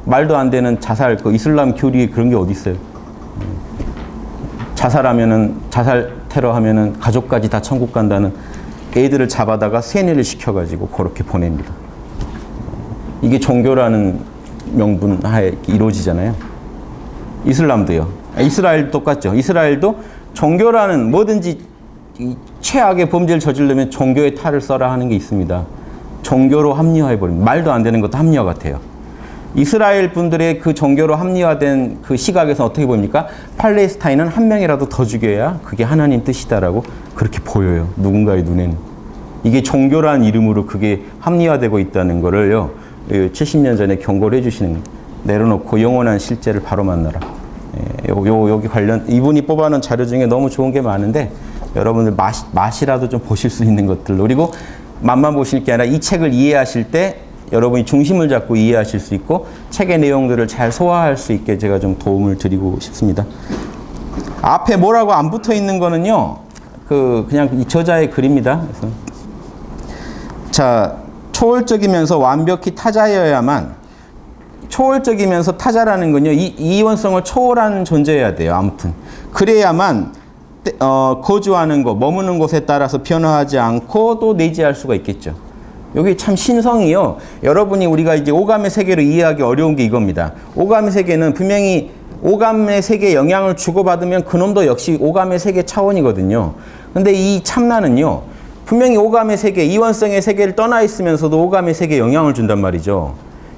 말도 안 되는 자살, 그 이슬람 교리에 그런 게 어디 있어요? 자살 테러 하면은 가족까지 다 천국 간다는 애들을 잡아다가 세뇌를 시켜가지고 그렇게 보냅니다. 이게 종교라는 명분 하에 이루어지잖아요. 이슬람도요. 이스라엘도 똑같죠. 이스라엘도 종교라는 뭐든지 최악의 범죄를 저지르려면 종교의 탈을 써라 하는 게 있습니다. 종교로 합리화해버립니다. 말도 안 되는 것도 합리화 같아요. 이스라엘 분들의 그 종교로 합리화된 그 시각에서 어떻게 보입니까? 팔레스타인은 한 명이라도 더 죽여야 그게 하나님 뜻이다라고 그렇게 보여요. 누군가의 눈에는. 이게 종교라는 이름으로 그게 합리화되고 있다는 거를요. 70년 전에 경고를 해주시는, 내려놓고 영원한 실제를 바로 만나라. 여기 관련, 이분이 뽑아놓은 자료 중에 너무 좋은 게 많은데 여러분들 맛이라도 좀 보실 수 있는 것들로, 그리고 맛만 보실 게 아니라 이 책을 이해하실 때 여러분이 중심을 잡고 이해하실 수 있고 책의 내용들을 잘 소화할 수 있게 제가 좀 도움을 드리고 싶습니다. 앞에 뭐라고 안 붙어 있는 거는요, 그냥 이 저자의 글입니다. 그래서 자, 초월적이면서 완벽히 타자여야만, 초월적이면서 타자라는 건요, 이원성을 초월한 존재여야 돼요. 아무튼 그래야만 거주하는 곳, 머무는 곳에 따라서 변화하지 않고 또 내재할 수가 있겠죠. 여기 참 신성이요. 여러분이 우리가 이제 오감의 세계를 이해하기 어려운 게 이겁니다. 오감의 세계는 분명히 오감의 세계에 영향을 주고받으면 그놈도 역시 오감의 세계 차원이거든요. 근데 이 참나는요, 분명히 오감의 세계, 이원성의 세계를 떠나 있으면서도 오감의 세계에 영향을 준단 말이죠.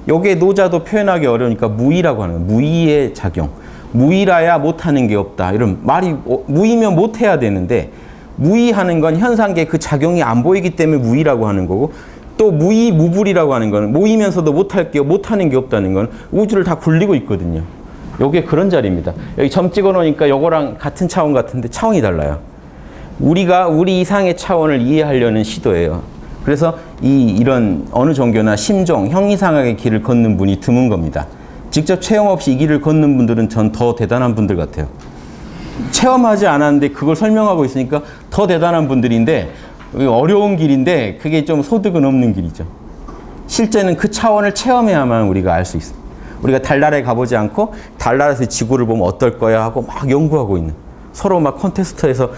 요게 노자도 표현하기 어려우니까 무의라고 하는 거예요. 무의의 작용. 무의라야 못하는 게 없다. 이런 말이, 무의면 못해야 되는데, 무의하는 건 현상계 그 작용이 안 보이기 때문에 무의라고 하는 거고, 또 무의, 무불이라고 하는 거는 모이면서도 못하는 게 없다는 건 우주를 다 굴리고 있거든요. 요게 그런 자리입니다. 여기 점 찍어 놓으니까 요거랑 같은 차원 같은데 차원이 달라요. 우리가 우리 이상의 차원을 이해하려는 시도예요. 그래서 이런 어느 종교나 심종, 형이상학의 길을 걷는 분이 드문 겁니다. 직접 체험 없이 이 길을 걷는 분들은 전 더 대단한 분들 같아요. 체험하지 않았는데 그걸 설명하고 있으니까 더 대단한 분들인데, 어려운 길인데 그게 좀 소득은 없는 길이죠. 실제는 그 차원을 체험해야만 우리가 알 수 있어요. 우리가 달나라에 가보지 않고 달나라에서 지구를 보면 어떨 거야 하고 막 연구하고 있는, 서로 막 콘테스트에서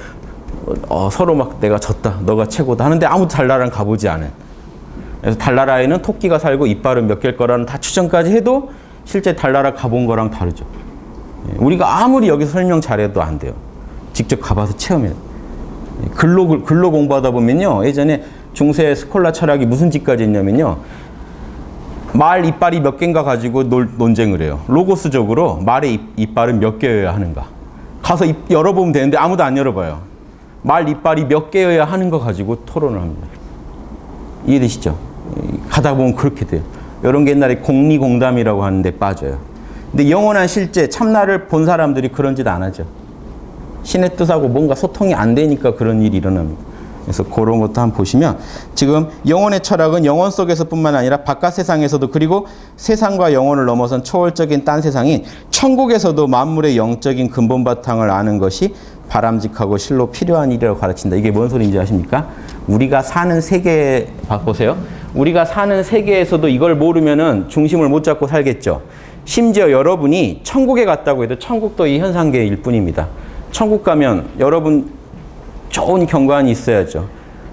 서로 막 내가 졌다, 너가 최고다 하는데 아무도 달나라는 가보지 않은. 그래서 달나라에는 토끼가 살고 이빨은 몇 개일 거라는 다 추정까지 해도 실제 달나라 가본 거랑 다르죠. 우리가 아무리 여기서 설명 잘해도 안 돼요. 직접 가봐서 체험해요. 글로 공부하다 보면요, 예전에 중세 스콜라 철학이 무슨 짓까지 했냐면요, 말 이빨이 몇 개인가 가지고 논쟁을 해요. 로고스적으로 말의 이빨은 몇 개여야 하는가. 가서 열어보면 되는데 아무도 안 열어봐요. 말 이빨이 몇 개여야 하는 거 가지고 토론을 합니다. 이해되시죠? 가다 보면 그렇게 돼요. 이런 게 옛날에 공리공담이라고 하는데 빠져요. 근데 영원한 실제 참나를 본 사람들이 그런 짓 안 하죠. 신의 뜻하고 뭔가 소통이 안 되니까 그런 일이 일어납니다. 그래서 그런 것도 한번 보시면, 지금 영혼의 철학은 영혼 속에서뿐만 아니라 바깥 세상에서도, 그리고 세상과 영혼을 넘어선 초월적인 딴 세상인 천국에서도 만물의 영적인 근본 바탕을 아는 것이 바람직하고 실로 필요한 일이라고 가르친다. 이게 뭔 소리인지 아십니까? 우리가 사는 세계 보세요. 우리가 사는 세계에서도 이걸 모르면은 중심을 못 잡고 살겠죠. 심지어 여러분이 천국에 갔다고 해도 천국도 이 현상계일 뿐입니다. 천국 가면 여러분 좋은 경관이 있어야죠.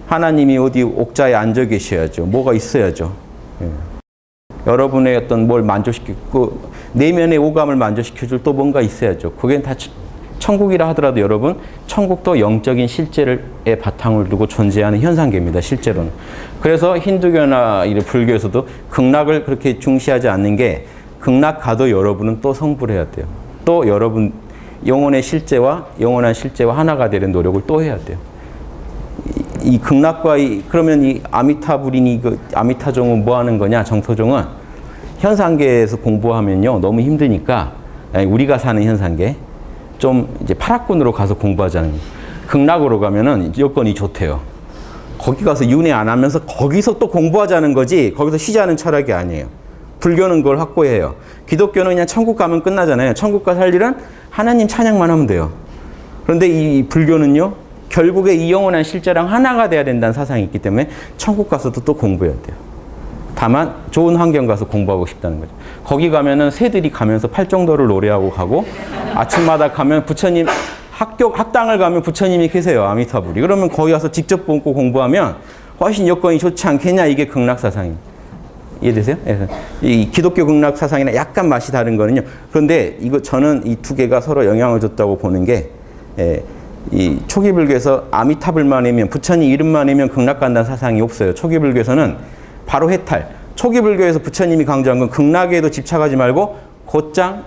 하나님이 어디 옥자에 앉아 계셔야죠. 뭐가 있어야죠. 예. 여러분의 어떤 뭘 만족시키고 내면의 오감을 만족시켜줄 또 뭔가 있어야죠. 그게 다 천국이라 하더라도 여러분, 천국도 영적인 실제의 바탕을 두고 존재하는 현상계입니다. 실제로는. 그래서 힌두교나 불교에서도 극락을 그렇게 중시하지 않는 게, 극락 가도 여러분은 또 성불 해야 돼요. 또 여러분 영혼의 실제와 영원한 실제와 하나가 되는 노력을 또 해야 돼요. 이 극락과 그러면 이 아미타불이니 그 아미타종은 뭐 하는 거냐? 정토종은 현상계에서 공부하면요 너무 힘드니까 우리가 사는 현상계 좀 이제 파락군으로 가서 공부하자는 거예요. 극락으로 가면은 여건이 좋대요. 거기 가서 윤회 안 하면서 거기서 또 공부하자는 거지, 거기서 쉬자는 철학이 아니에요. 불교는 그걸 확고해요. 기독교는 그냥 천국 가면 끝나잖아요. 천국 가서 할 일은 하나님 찬양만 하면 돼요. 그런데 이 불교는요, 결국에 이 영원한 실제랑 하나가 돼야 된다는 사상이 있기 때문에 천국 가서도 또 공부해야 돼요. 다만 좋은 환경 가서 공부하고 싶다는 거죠. 거기 가면은 새들이 가면서 팔정도를 노래하고 가고, 아침마다 가면 부처님 학당을 가면 부처님이 계세요. 아미타불이. 그러면 거기 가서 직접 보고 공부하면 훨씬 여건이 좋지 않겠냐. 이게 극락 사상입니다. 이해되세요? 이 기독교 극락 사상이랑 약간 맛이 다른 거는요. 그런데 저는 이 두 개가 서로 영향을 줬다고 보는 게, 이 초기 불교에서 아미타불만 하면, 부처님 이름만 하면 극락 간다는 사상이 없어요. 초기 불교에서는 바로 해탈. 초기 불교에서 부처님이 강조한 건 극락에도 집착하지 말고 곧장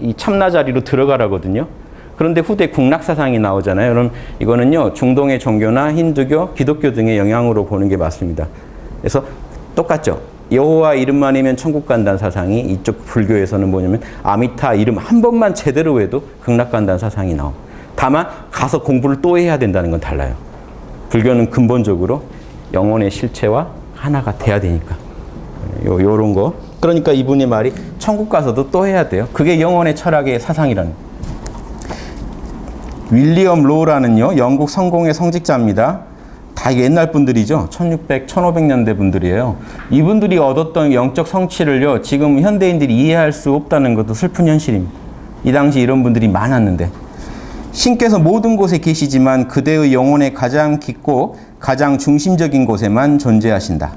이 참나 자리로 들어가라거든요. 그런데 후대 극락 사상이 나오잖아요. 그럼 이거는요, 중동의 종교나 힌두교, 기독교 등의 영향으로 보는 게 맞습니다. 그래서 똑같죠. 여호와 이름만 하면 천국 간다는 사상이 이쪽 불교에서는 뭐냐면 아미타 이름 한 번만 제대로 해도 극락 간다는 사상이 나옵니다. 다만 가서 공부를 또 해야 된다는 건 달라요. 불교는 근본적으로 영혼의 실체와 하나가 돼야 되니까. 요런 거. 그러니까 이분의 말이 천국 가서도 또 해야 돼요. 그게 영혼의 철학의 사상이라는 거예요. 윌리엄 로우라는요, 영국 성공의 성직자입니다. 다 옛날 분들이죠. 1600, 1500년대 분들이에요. 이분들이 얻었던 영적 성취를요, 지금 현대인들이 이해할 수 없다는 것도 슬픈 현실입니다. 이 당시 이런 분들이 많았는데, 신께서 모든 곳에 계시지만 그대의 영혼의 가장 깊고 가장 중심적인 곳에만 존재하신다.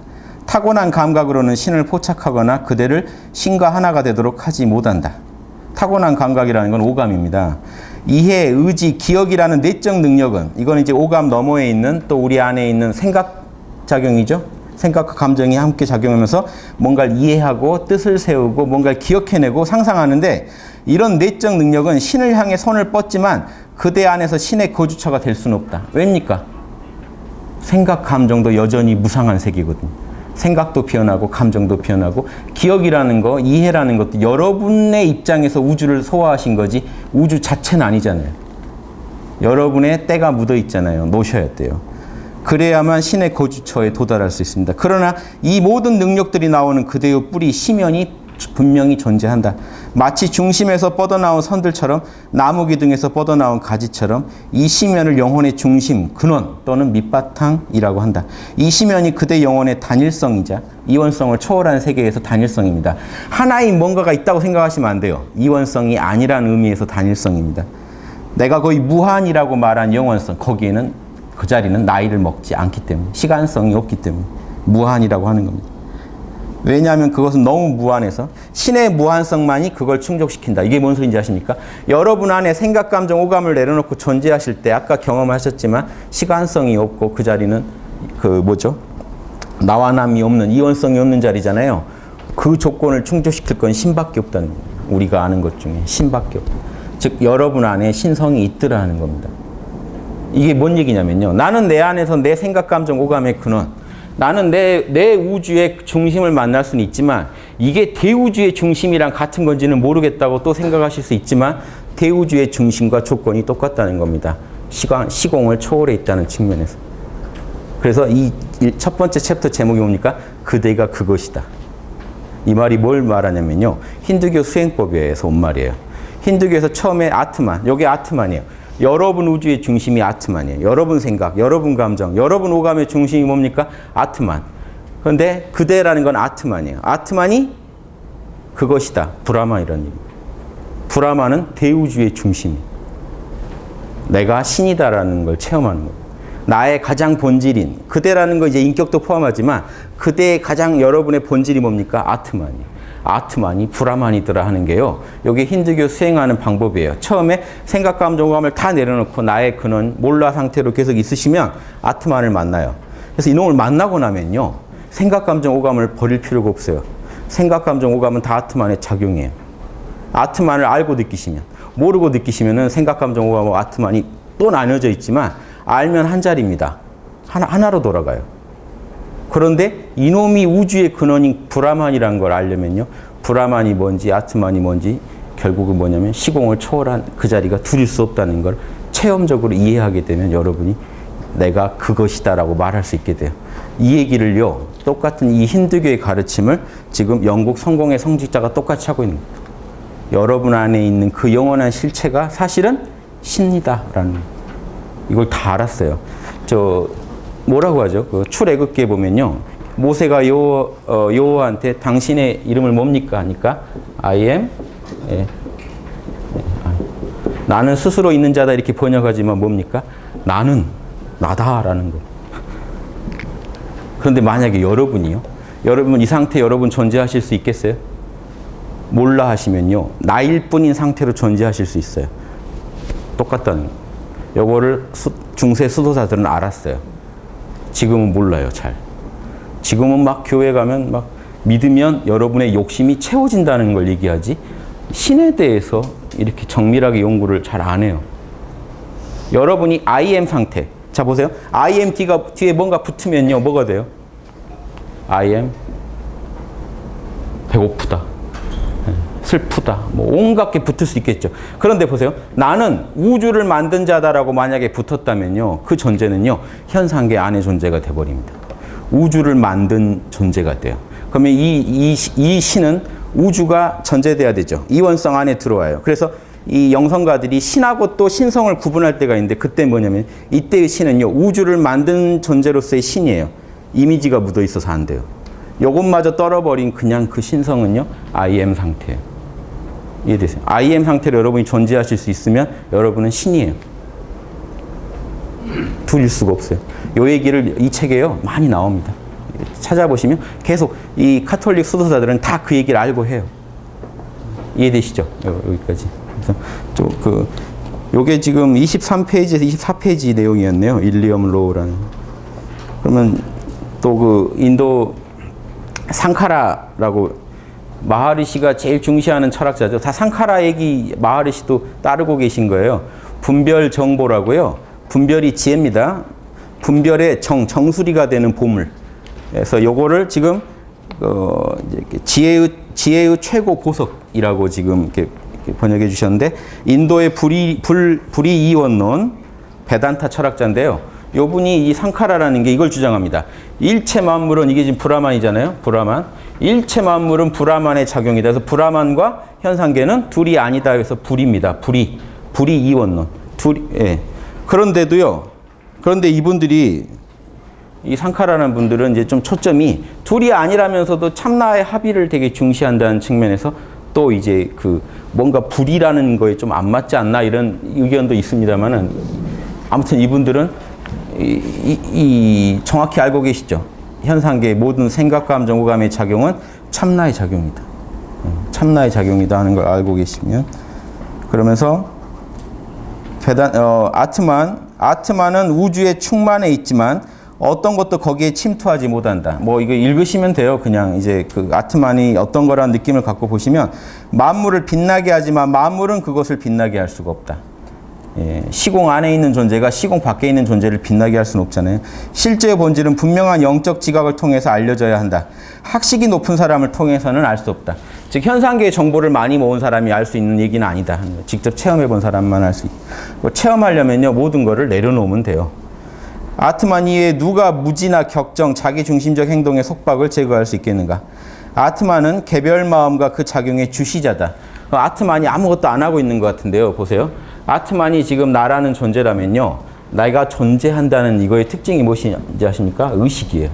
타고난 감각으로는 신을 포착하거나 그대를 신과 하나가 되도록 하지 못한다. 타고난 감각이라는 건 오감입니다. 이해, 의지, 기억이라는 내적 능력은 이건 이제 오감 너머에 있는 또 우리 안에 있는 생각 작용이죠. 생각과 감정이 함께 작용하면서 뭔가를 이해하고 뜻을 세우고 뭔가를 기억해내고 상상하는데 이런 내적 능력은 신을 향해 손을 뻗지만 그대 안에서 신의 거주처가 될 수는 없다. 왜입니까? 생각, 감정도 여전히 무상한 세계거든요. 생각도 변하고 감정도 변하고 기억이라는 거, 이해라는 것도 여러분의 입장에서 우주를 소화하신 거지 우주 자체는 아니잖아요. 여러분의 때가 묻어 있잖아요. 놓으셔야 돼요. 그래야만 신의 거주처에 도달할 수 있습니다. 그러나 이 모든 능력들이 나오는 그대의 뿌리, 시면이 분명히 존재한다. 마치 중심에서 뻗어나온 선들처럼 나무 기둥에서 뻗어나온 가지처럼 이 시면을 영혼의 중심, 근원 또는 밑바탕이라고 한다. 이 시면이 그대 영혼의 단일성이자 이원성을 초월한 세계에서 단일성입니다. 하나의 뭔가가 있다고 생각하시면 안 돼요. 이원성이 아니라는 의미에서 단일성입니다. 내가 거의 무한이라고 말한 영원성, 거기에는 그 자리는 나이를 먹지 않기 때문에, 시간성이 없기 때문에 무한이라고 하는 겁니다. 왜냐하면 그것은 너무 무한해서 신의 무한성만이 그걸 충족시킨다. 이게 뭔 소리인지 아십니까? 여러분 안에 생각, 감정, 오감을 내려놓고 존재하실 때 아까 경험하셨지만 시간성이 없고 그 자리는 나와 남이 없는, 이원성이 없는 자리잖아요. 그 조건을 충족시킬 건 신밖에 없다는 거예요. 우리가 아는 것 중에 신밖에 없다. 즉 여러분 안에 신성이 있더라는 겁니다. 이게 뭔 얘기냐면요. 나는 내 안에서 내 생각, 감정, 오감의 근원, 나는 내 우주의 중심을 만날 수는 있지만 이게 대우주의 중심이랑 같은 건지는 모르겠다고 또 생각하실 수 있지만 대우주의 중심과 조건이 똑같다는 겁니다. 시공을 초월해 있다는 측면에서. 그래서 이 첫 번째 챕터 제목이 뭡니까? 그대가 그것이다. 이 말이 뭘 말하냐면요. 힌두교 수행법에서 온 말이에요. 힌두교에서 처음에 아트만, 여기 아트만이에요. 여러분 우주의 중심이 아트만이에요. 여러분 생각, 여러분 감정, 여러분 오감의 중심이 뭡니까? 아트만. 그런데 그대라는 건 아트만이에요. 아트만이 그것이다. 브라만이라는 얘기입니다. 브라만은 대우주의 중심이에요. 내가 신이다라는 걸 체험하는 거예요. 나의 가장 본질인 그대라는 거 이제 인격도 포함하지만 그대의 가장 여러분의 본질이 뭡니까? 아트만이에요. 아트만이 브라만이더라 하는 게요. 여기 힌두교 수행하는 방법이에요. 처음에 생각, 감정, 오감을 다 내려놓고 나의 근원, 몰라 상태로 계속 있으시면 아트만을 만나요. 그래서 이놈을 만나고 나면요. 생각, 감정, 오감을 버릴 필요가 없어요. 생각, 감정, 오감은 다 아트만의 작용이에요. 아트만을 알고 느끼시면, 모르고 느끼시면은 생각, 감정, 오감하고 아트만이 또 나뉘어져 있지만 알면 한 자리입니다. 하나로 돌아가요. 그런데 이놈이 우주의 근원인 브라만이라는 걸 알려면요. 브라만이 뭔지 아트만이 뭔지 결국은 뭐냐면 시공을 초월한 그 자리가 둘일 수 없다는 걸 체험적으로 이해하게 되면 여러분이 내가 그것이다라고 말할 수 있게 돼요. 이 얘기를요. 똑같은 이 힌두교의 가르침을 지금 영국 성공의 성직자가 똑같이 하고 있는 거예요. 여러분 안에 있는 그 영원한 실체가 사실은 신이다라는 이걸 다 알았어요. 뭐라고 하죠? 그 출애굽기에 보면요. 모세가 여호와한테 당신의 이름을 뭡니까? 하니까 I am 나는 스스로 있는 자다 이렇게 번역하지만 뭡니까? 나는 나다라는 거. 그런데 만약에 여러분이요. 여러분 이 상태 여러분 존재하실 수 있겠어요? 몰라 하시면요. 나일 뿐인 상태로 존재하실 수 있어요. 똑같다는 거. 요거를 중세 수도사들은 알았어요. 지금은 몰라요, 잘. 지금은 막 교회 가면 막 믿으면 여러분의 욕심이 채워진다는 걸 얘기하지 신에 대해서 이렇게 정밀하게 연구를 잘 안 해요. 여러분이 I am 상태. 자, 보세요. I am 뒤에 뭔가 붙으면요, 뭐가 돼요? I am 배고프다. 슬프다. 뭐 온갖 게 붙을 수 있겠죠. 그런데 보세요. 나는 우주를 만든 자다라고 만약에 붙었다면요. 그 존재는요. 현상계 안의 존재가 돼버립니다. 우주를 만든 존재가 돼요. 그러면 이 신은 우주가 전제돼야 되죠. 이원성 안에 들어와요. 그래서 이 영성가들이 신하고 또 신성을 구분할 때가 있는데 그때 뭐냐면 이때의 신은요. 우주를 만든 존재로서의 신이에요. 이미지가 묻어 있어서 안 돼요. 요것마저 떨어버린 그냥 그 신성은요. I am 상태예요. 이해되세요? I am 상태로 여러분이 존재하실 수 있으면 여러분은 신이에요. 둘일 수가 없어요. 요 얘기를 이 책에요 많이 나옵니다. 찾아보시면 계속 이 카톨릭 수도사들은 다 그 얘기를 알고 해요. 이해되시죠? 여기까지. 그래서 좀 요게 지금 23페이지에서 24페이지 내용이었네요. 일리엄 로우라는. 그러면 또 그 인도 상카라라고 마하리시가 제일 중시하는 철학자죠. 다 상카라 얘기 마하리시도 따르고 계신 거예요. 분별 정보라고요. 분별이 지혜입니다. 분별의 정수리가 되는 보물. 그래서 요거를 지금 지혜의 최고 보석이라고 지금 이렇게 번역해 주셨는데, 인도의 불이이원론 베단타 철학자인데요. 요 분이 이 상카라라는 게 이걸 주장합니다. 일체 만물은, 이게 지금 브라만이잖아요. 브라만. 일체 만물은 브라만의 작용이다. 그래서 브라만과 현상계는 둘이 아니다. 그래서 불입니다. 불이이원론. 예. 그런데 이분들이, 이 상카라는 분들은 이제 좀 초점이 둘이 아니라면서도 참나의 합의를 되게 중시한다는 측면에서 또 이제 뭔가 불이라는 거에 좀 안 맞지 않나 이런 의견도 있습니다만은, 아무튼 이분들은 정확히 알고 계시죠. 현상계의 모든 생각, 감정, 오감의 작용은 참나의 작용이다. 참나의 작용이다 하는 걸 알고 계시면, 그러면서 아트만은 우주의 충만해 있지만 어떤 것도 거기에 침투하지 못한다. 뭐 이거 읽으시면 돼요. 그냥 이제 아트만이 어떤 거라는 느낌을 갖고 보시면, 만물을 빛나게 하지만 만물은 그것을 빛나게 할 수가 없다. 예, 시공 안에 있는 존재가 시공 밖에 있는 존재를 빛나게 할 수는 없잖아요. 실제의 본질은 분명한 영적 지각을 통해서 알려져야 한다. 학식이 높은 사람을 통해서는 알 수 없다. 즉 현상계의 정보를 많이 모은 사람이 알 수 있는 얘기는 아니다. 직접 체험해 본 사람만 알 수 있다. 체험하려면요, 모든 거를 내려놓으면 돼요. 아트만 이외에 누가 무지나 격정, 자기중심적 행동의 속박을 제거할 수 있겠는가? 아트만은 개별 마음과 그 작용의 주시자다. 아트만이 아무것도 안 하고 있는 것 같은데요. 보세요. 아트만이 지금 나라는 존재라면요, 내가 존재한다는 이거의 특징이 무엇인지 아십니까? 의식이에요.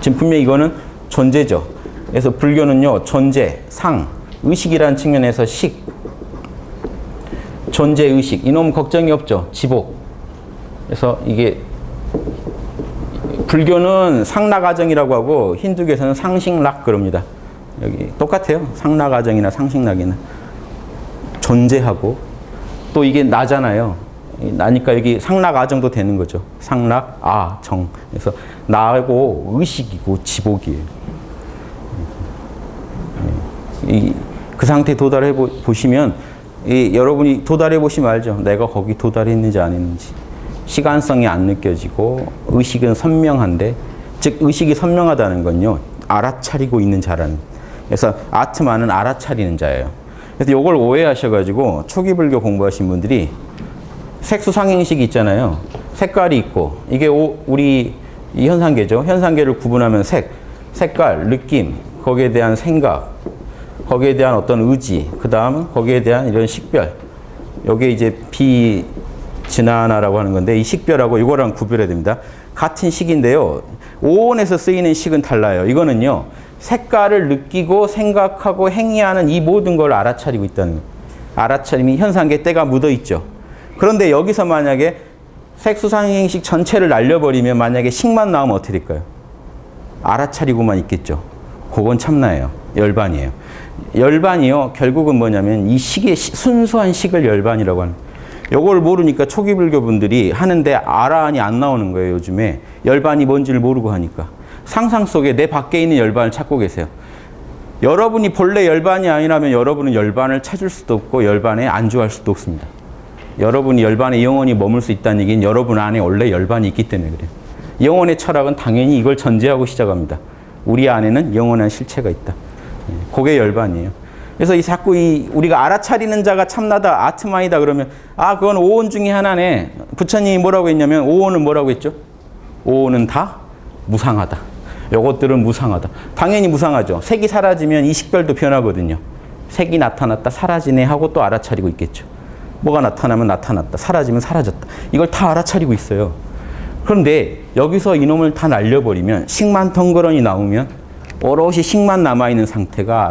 지금 분명히 이거는 존재죠. 그래서 불교는요, 존재, 상, 의식이라는 측면에서 식, 존재, 의식, 이놈 걱정이 없죠. 지복. 그래서 이게 불교는 상락아정이라고 하고 힌두교에서는 상식락 그럽니다. 여기 똑같아요. 상락아정이나 상식락이나 존재하고, 또 이게 나잖아요. 나니까 여기 상락아정도 되는 거죠. 상락아정. 그래서 나고 의식이고 지복이에요. 그 상태에 도달해 보시면, 여러분이 도달해 보시면 알죠. 내가 거기 도달했는지 안 했는지. 시간성이 안 느껴지고 의식은 선명한데, 즉 의식이 선명하다는 건요, 알아차리고 있는 자라는. 그래서 아트만은 알아차리는 자예요. 그래서 이걸 오해하셔가지고 초기 불교 공부하신 분들이 색수상행식이 있잖아요. 색깔이 있고, 이게 우리 이 현상계죠. 현상계를 구분하면 색깔, 느낌, 거기에 대한 생각, 거기에 대한 어떤 의지, 그 다음 거기에 대한 이런 식별, 여기에 이제 비진하나라고 하는 건데, 이 식별하고 이거랑 구별해야 됩니다. 같은 식인데요, 오온에서 쓰이는 식은 달라요. 이거는요, 색깔을 느끼고 생각하고 행위하는 이 모든 걸 알아차리고 있다는 거예요. 알아차림이 현상계 때가 묻어 있죠. 그런데 여기서 만약에 색수상행식 전체를 날려버리면, 만약에 식만 나오면 어떻게 될까요? 알아차리고만 있겠죠. 그건 참나예요. 열반이에요. 열반이요, 결국은 뭐냐면 이 식의 순수한 식을 열반이라고 하는 거예요. 요걸 모르니까 초기 불교 분들이 하는데 아라한이 안 나오는 거예요. 요즘에 열반이 뭔지를 모르고 하니까 상상 속에 내 밖에 있는 열반을 찾고 계세요. 여러분이 본래 열반이 아니라면 여러분은 열반을 찾을 수도 없고 열반에 안주할 수도 없습니다. 여러분이 열반에 영원히 머물 수 있다는 얘기는 여러분 안에 원래 열반이 있기 때문에 그래요. 영혼의 철학은 당연히 이걸 전제하고 시작합니다. 우리 안에는 영원한 실체가 있다. 그게 열반이에요. 그래서 자꾸 우리가 알아차리는 자가 참나다, 아트만이다 그러면, 그건 오온 중에 하나네. 부처님이 뭐라고 했냐면, 오온은 뭐라고 했죠? 오온은 다 무상하다. 요것들은 무상하다. 당연히 무상하죠. 색이 사라지면 이 식별도 변하거든요. 색이 나타났다, 사라지네 하고 또 알아차리고 있겠죠. 뭐가 나타나면 나타났다, 사라지면 사라졌다. 이걸 다 알아차리고 있어요. 그런데 여기서 이놈을 다 날려버리면, 식만 덩그러니 나오면 오롯이 식만 남아있는 상태가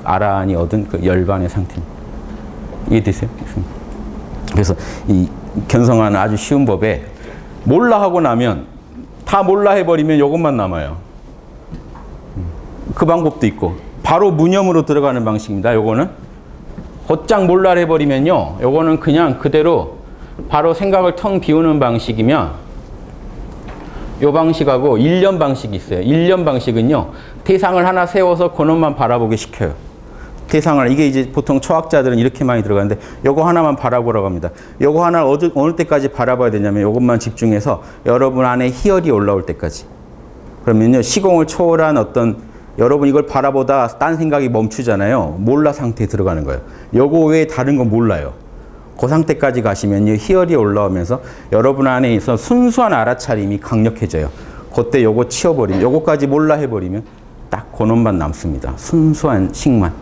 아라한이 얻은 그 열반의 상태입니다. 이해되세요? 그래서 이 견성하는 아주 쉬운 법에, 몰라 하고 나면 다 몰라 해버리면 이것만 남아요. 그 방법도 있고 바로 무념으로 들어가는 방식입니다. 요거는 곧장 몰라 해버리면요, 요거는 그냥 그대로 바로 생각을 텅 비우는 방식이면, 요 방식하고 일념 방식이 있어요. 일념 방식은요, 대상을 하나 세워서 그놈만 바라보게 시켜요. 대상을, 이게 이제 보통 초학자들은 이렇게 많이 들어가는데, 요거 하나만 바라보라고 합니다. 요거 하나 어느 때까지 바라봐야 되냐면, 요것만 집중해서 여러분 안에 희열이 올라올 때까지. 그러면요, 시공을 초월한 어떤, 여러분 이걸 바라보다 딴 생각이 멈추잖아요. 몰라 상태에 들어가는 거예요. 요거 외에 다른 건 몰라요. 그 상태까지 가시면요, 희열이 올라오면서 여러분 안에 있어 순수한 알아차림이 강력해져요. 그때 요거 치워버리면, 요거까지 몰라 해버리면 딱 그놈만 남습니다. 순수한 식만.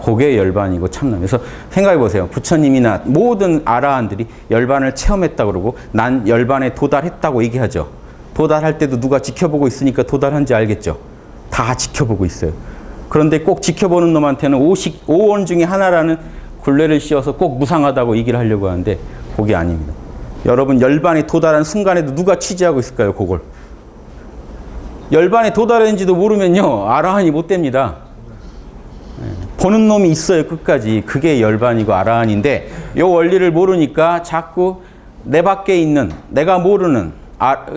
그게 열반이고 참남. 그래서 생각해 보세요. 부처님이나 모든 아라한들이 열반을 체험했다고 그러고, 난 열반에 도달했다고 얘기하죠. 도달할 때도 누가 지켜보고 있으니까 도달한지 알겠죠. 다 지켜보고 있어요. 그런데 꼭 지켜보는 놈한테는 오원 중에 하나라는 굴레를 씌워서 꼭 무상하다고 얘기를 하려고 하는데, 그게 아닙니다. 여러분 열반에 도달한 순간에도 누가 취재하고 있을까요? 그걸. 열반에 도달했는지도 모르면요, 아라한이 못 됩니다. 보는 놈이 있어요, 끝까지. 그게 열반이고 아라한인데, 이 원리를 모르니까 자꾸 내 밖에 있는, 내가 모르는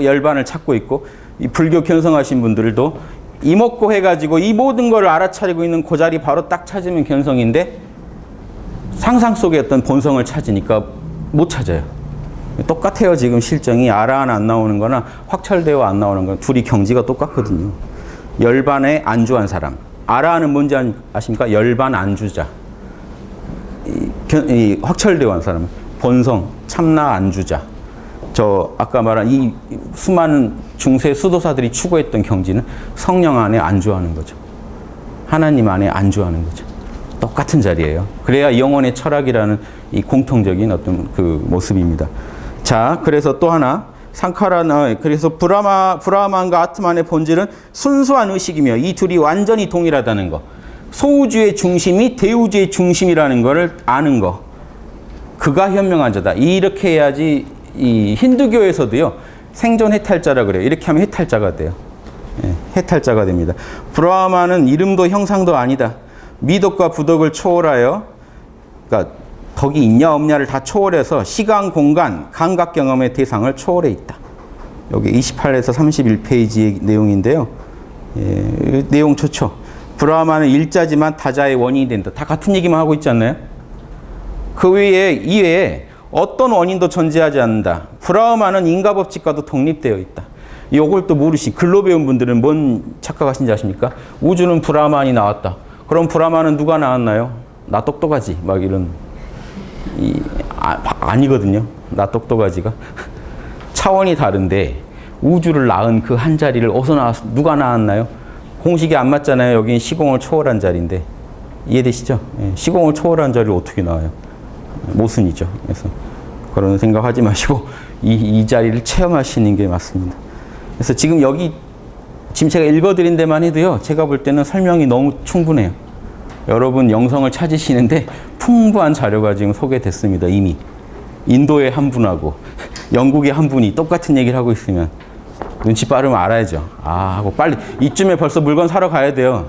열반을 찾고 있고, 이 불교 견성하신 분들도 이먹고 해가지고 이 모든 걸 알아차리고 있는 그 자리 바로 딱 찾으면 견성인데, 상상 속의 어떤 본성을 찾으니까 못 찾아요. 똑같아요. 지금 실정이 아라한 안 나오는 거나 확철되어 안 나오는 건 둘이 경지가 똑같거든요. 열반에 안주한 사람. 아라한은 뭔지 아십니까? 열반 안주자. 이 확철되어 한 사람. 본성, 참나 안주자. 저 아까 말한 이 수많은 중세 수도사들이 추구했던 경지는 성령 안에 안주하는 거죠. 하나님 안에 안주하는 거죠. 똑같은 자리예요. 그래야 영혼의 철학이라는 이 공통적인 어떤 그 모습입니다. 자, 그래서 또 하나 상카라나, 그래서 브라만과 아트만의 본질은 순수한 의식이며, 이 둘이 완전히 동일하다는 거. 소우주의 중심이 대우주의 중심이라는 것을 아는 거. 그가 현명한 자다. 이렇게 해야지. 이 힌두교에서도요, 생존 해탈자라 그래요. 이렇게 하면 해탈자가 돼요. 예, 해탈자가 됩니다. 브라만은 이름도 형상도 아니다. 미덕과 부덕을 초월하여, 그러니까 덕이 있냐 없냐를 다 초월해서 시간, 공간, 감각 경험의 대상을 초월해 있다. 여기 28에서 31페이지의 내용인데요. 예, 내용 좋죠. 브라만은 일자지만 다자의 원인이 된다. 다 같은 얘기만 하고 있지 않나요? 그 외에, 이외에 어떤 원인도 존재하지 않는다. 브라만은 인과법칙과도 독립되어 있다. 이걸 또 모르시, 글로 배운 분들은 뭔 착각하신지 아십니까? 우주는 브라만이 나왔다. 그럼 브라만은 누가 나왔나요? 나 똑똑하지. 막 이런. 아니거든요. 나 똑똑하지가. 차원이 다른데 우주를 낳은 그 한 자리를 어디서 나왔어? 누가 낳았나요? 공식이 안 맞잖아요. 여기는 시공을 초월한 자리인데. 이해되시죠? 예, 시공을 초월한 자리를 어떻게 나와요? 모순이죠. 그래서 그런 생각하지 마시고 이 자리를 체험하시는 게 맞습니다. 그래서 지금 여기 지금 제가 읽어드린 데만 해도요, 제가 볼 때는 설명이 너무 충분해요. 여러분 영성을 찾으시는데 풍부한 자료가 지금 소개됐습니다. 이미 인도의 한 분하고 영국의 한 분이 똑같은 얘기를 하고 있으면 눈치 빠르면 알아야죠. 아, 하고 빨리 이쯤에 벌써 물건 사러 가야 돼요.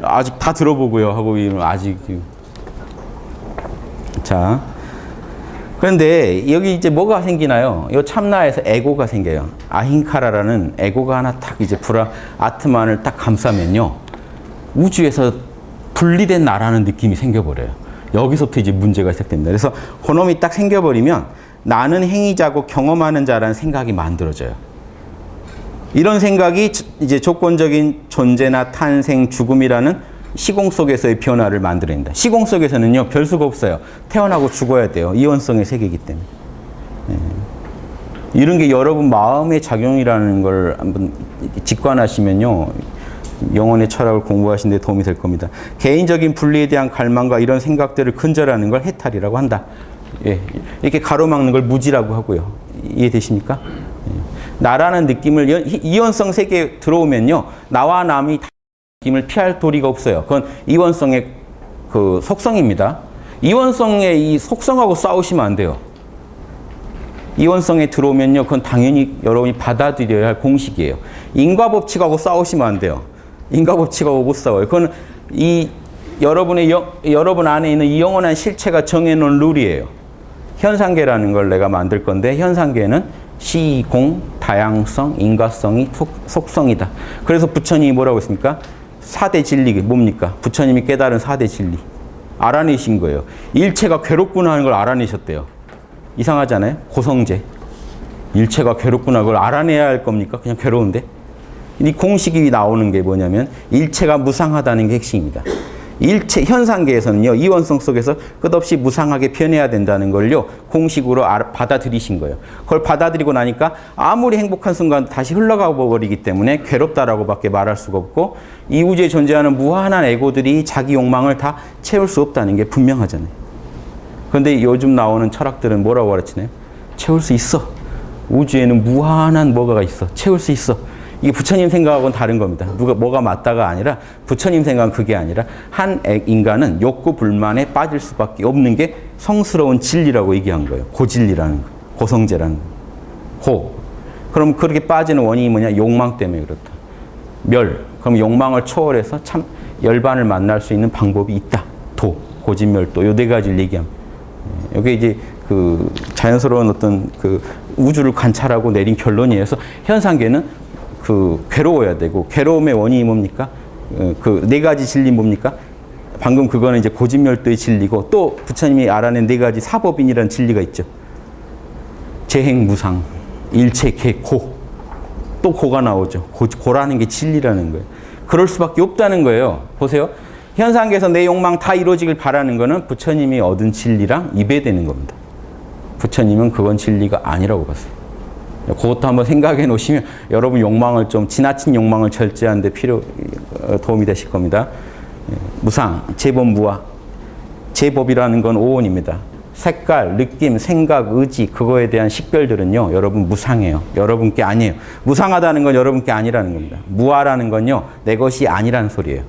아직 다 들어보고요 하고 이러면 아직 지금. 자, 그런데 여기 이제 뭐가 생기나요? 이 참나에서 에고가 생겨요. 아힌카라라는 에고가 하나 딱 이제 아트만을 딱 감싸면요, 우주에서 분리된 나라는 느낌이 생겨버려요. 여기서부터 이제 문제가 시작됩니다. 그래서 그놈이 딱 생겨버리면 나는 행위자고 경험하는 자라는 생각이 만들어져요. 이런 생각이 이제 조건적인 존재나 탄생, 죽음이라는 시공 속에서의 변화를 만들어낸다. 시공 속에서는요, 별 수가 없어요. 태어나고 죽어야 돼요. 이원성의 세계이기 때문에. 예. 이런 게 여러분 마음의 작용이라는 걸 한번 직관하시면요, 영혼의 철학을 공부하시는 데 도움이 될 겁니다. 개인적인 분리에 대한 갈망과 이런 생각들을 근절하는 걸 해탈이라고 한다. 예. 이렇게 가로막는 걸 무지라고 하고요. 이해되십니까? 예. 나라는 느낌을, 이원성 세계에 들어오면요, 나와 남이 느낌을 피할 도리가 없어요. 그건 이원성의 그 속성입니다. 이원성의 이 속성하고 싸우시면 안 돼요. 이원성에 들어오면요, 그건 당연히 여러분이 받아들여야 할 공식이에요. 인과법칙하고 싸우시면 안 돼요. 인과법칙하고 못 싸워요. 그건 여러분 안에 있는 이 영원한 실체가 정해놓은 룰이에요. 현상계라는 걸 내가 만들 건데, 현상계는 시공, 다양성, 인과성이 속성이다. 그래서 부처님이 뭐라고 했습니까? 4대 진리, 뭡니까? 부처님이 깨달은 4대 진리. 알아내신 거예요. 일체가 괴롭구나 하는 걸 알아내셨대요. 이상하지 않아요? 고성제. 일체가 괴롭구나 그걸 알아내야 할 겁니까? 그냥 괴로운데? 이 공식이 나오는 게 뭐냐면 일체가 무상하다는 게 핵심입니다. 일체 현상계에서는요, 이원성 속에서 끝없이 무상하게 변해야 된다는 걸요, 공식으로 받아들이신 거예요. 그걸 받아들이고 나니까 아무리 행복한 순간 다시 흘러가 버리기 때문에 괴롭다라고밖에 말할 수가 없고, 이 우주에 존재하는 무한한 에고들이 자기 욕망을 다 채울 수 없다는 게 분명하잖아요. 그런데 요즘 나오는 철학들은 뭐라고 가르치나요? 채울 수 있어. 우주에는 무한한 뭐가 있어. 채울 수 있어. 이게 부처님 생각하고는 다른 겁니다. 뭐가 맞다가 아니라, 부처님 생각은 그게 아니라, 한 인간은 욕구 불만에 빠질 수밖에 없는 게 성스러운 진리라고 얘기한 거예요. 고진리라는 거. 고성제라는 거. 그럼 그렇게 빠지는 원인이 뭐냐? 욕망 때문에 그렇다. 그럼 욕망을 초월해서 참 열반을 만날 수 있는 방법이 있다. 고진멸도. 요 네 가지를 얘기합니다. 여기 이제 그 자연스러운 어떤 그 우주를 관찰하고 내린 결론이어서, 현상계는 그 괴로워야 되고, 괴로움의 원인이 뭡니까? 그 네 가지 진리 뭡니까? 방금 그거는 이제 고진멸도의 진리고, 또 부처님이 알아낸 네 가지 사법인이라는 진리가 있죠. 재행무상, 일체계 고. 또 고가 나오죠. 고라는 게 진리라는 거예요. 그럴 수밖에 없다는 거예요. 보세요. 현상계에서 내 욕망 다 이루어지길 바라는 거는 부처님이 얻은 진리랑 이배되는 겁니다. 부처님은 그건 진리가 아니라고 봤어요. 그것도 한번 생각해 놓으시면 여러분 욕망을 좀, 지나친 욕망을 절제하는 데 도움이 되실 겁니다. 무상, 제법 무아. 제법이라는 건 오온입니다. 색깔, 느낌, 생각, 의지, 그거에 대한 식별들은요, 여러분 무상해요. 여러분께 아니에요. 무상하다는 건 여러분께 아니라는 겁니다. 무아라는 건요, 내 것이 아니라는 소리예요.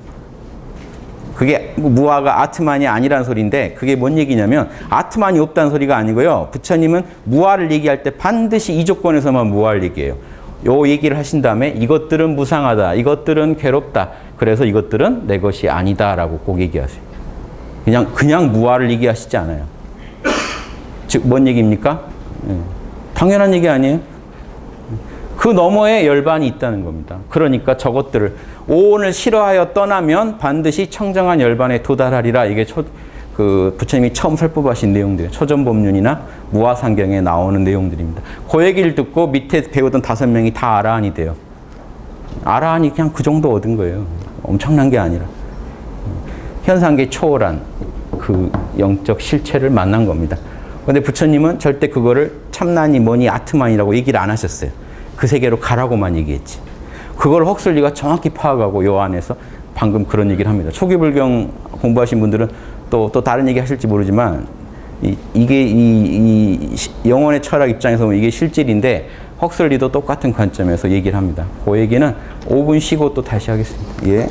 그게 무아가 아트만이 아니라는 소리인데, 그게 뭔 얘기냐면 아트만이 없다는 소리가 아니고요. 부처님은 무아를 얘기할 때 반드시 이 조건에서만 무아를 얘기해요. 요 얘기를 하신 다음에 이것들은 무상하다, 이것들은 괴롭다, 그래서 이것들은 내 것이 아니다라고 꼭 얘기하세요. 그냥 무아를 얘기하시지 않아요. 즉 뭔 얘기입니까? 당연한 얘기 아니에요? 그 너머에 열반이 있다는 겁니다. 그러니까 저것들을, 오온을 싫어하여 떠나면 반드시 청정한 열반에 도달하리라. 이게 부처님이 처음 설법하신 내용들이에요. 초전법륜이나 무아상경에 나오는 내용들입니다. 그 얘기를 듣고 밑에 배우던 5명이 다 아라한이 돼요. 아라한이 그냥 그 정도 얻은 거예요. 엄청난 게 아니라. 현상계 초월한 그 영적 실체를 만난 겁니다. 그런데 부처님은 절대 그거를 참나니 뭐니 아트만이라고 얘기를 안 하셨어요. 그 세계로 가라고만 얘기했지. 그걸 헉슬리가 정확히 파악하고 요 안에서 방금 그런 얘기를 합니다. 초기 불경 공부하신 분들은 또 다른 얘기 하실지 모르지만, 이게 영혼의 철학 입장에서 보면 이게 실질인데, 헉슬리도 똑같은 관점에서 얘기를 합니다. 그 얘기는 5분 쉬고 또 다시 하겠습니다. 예.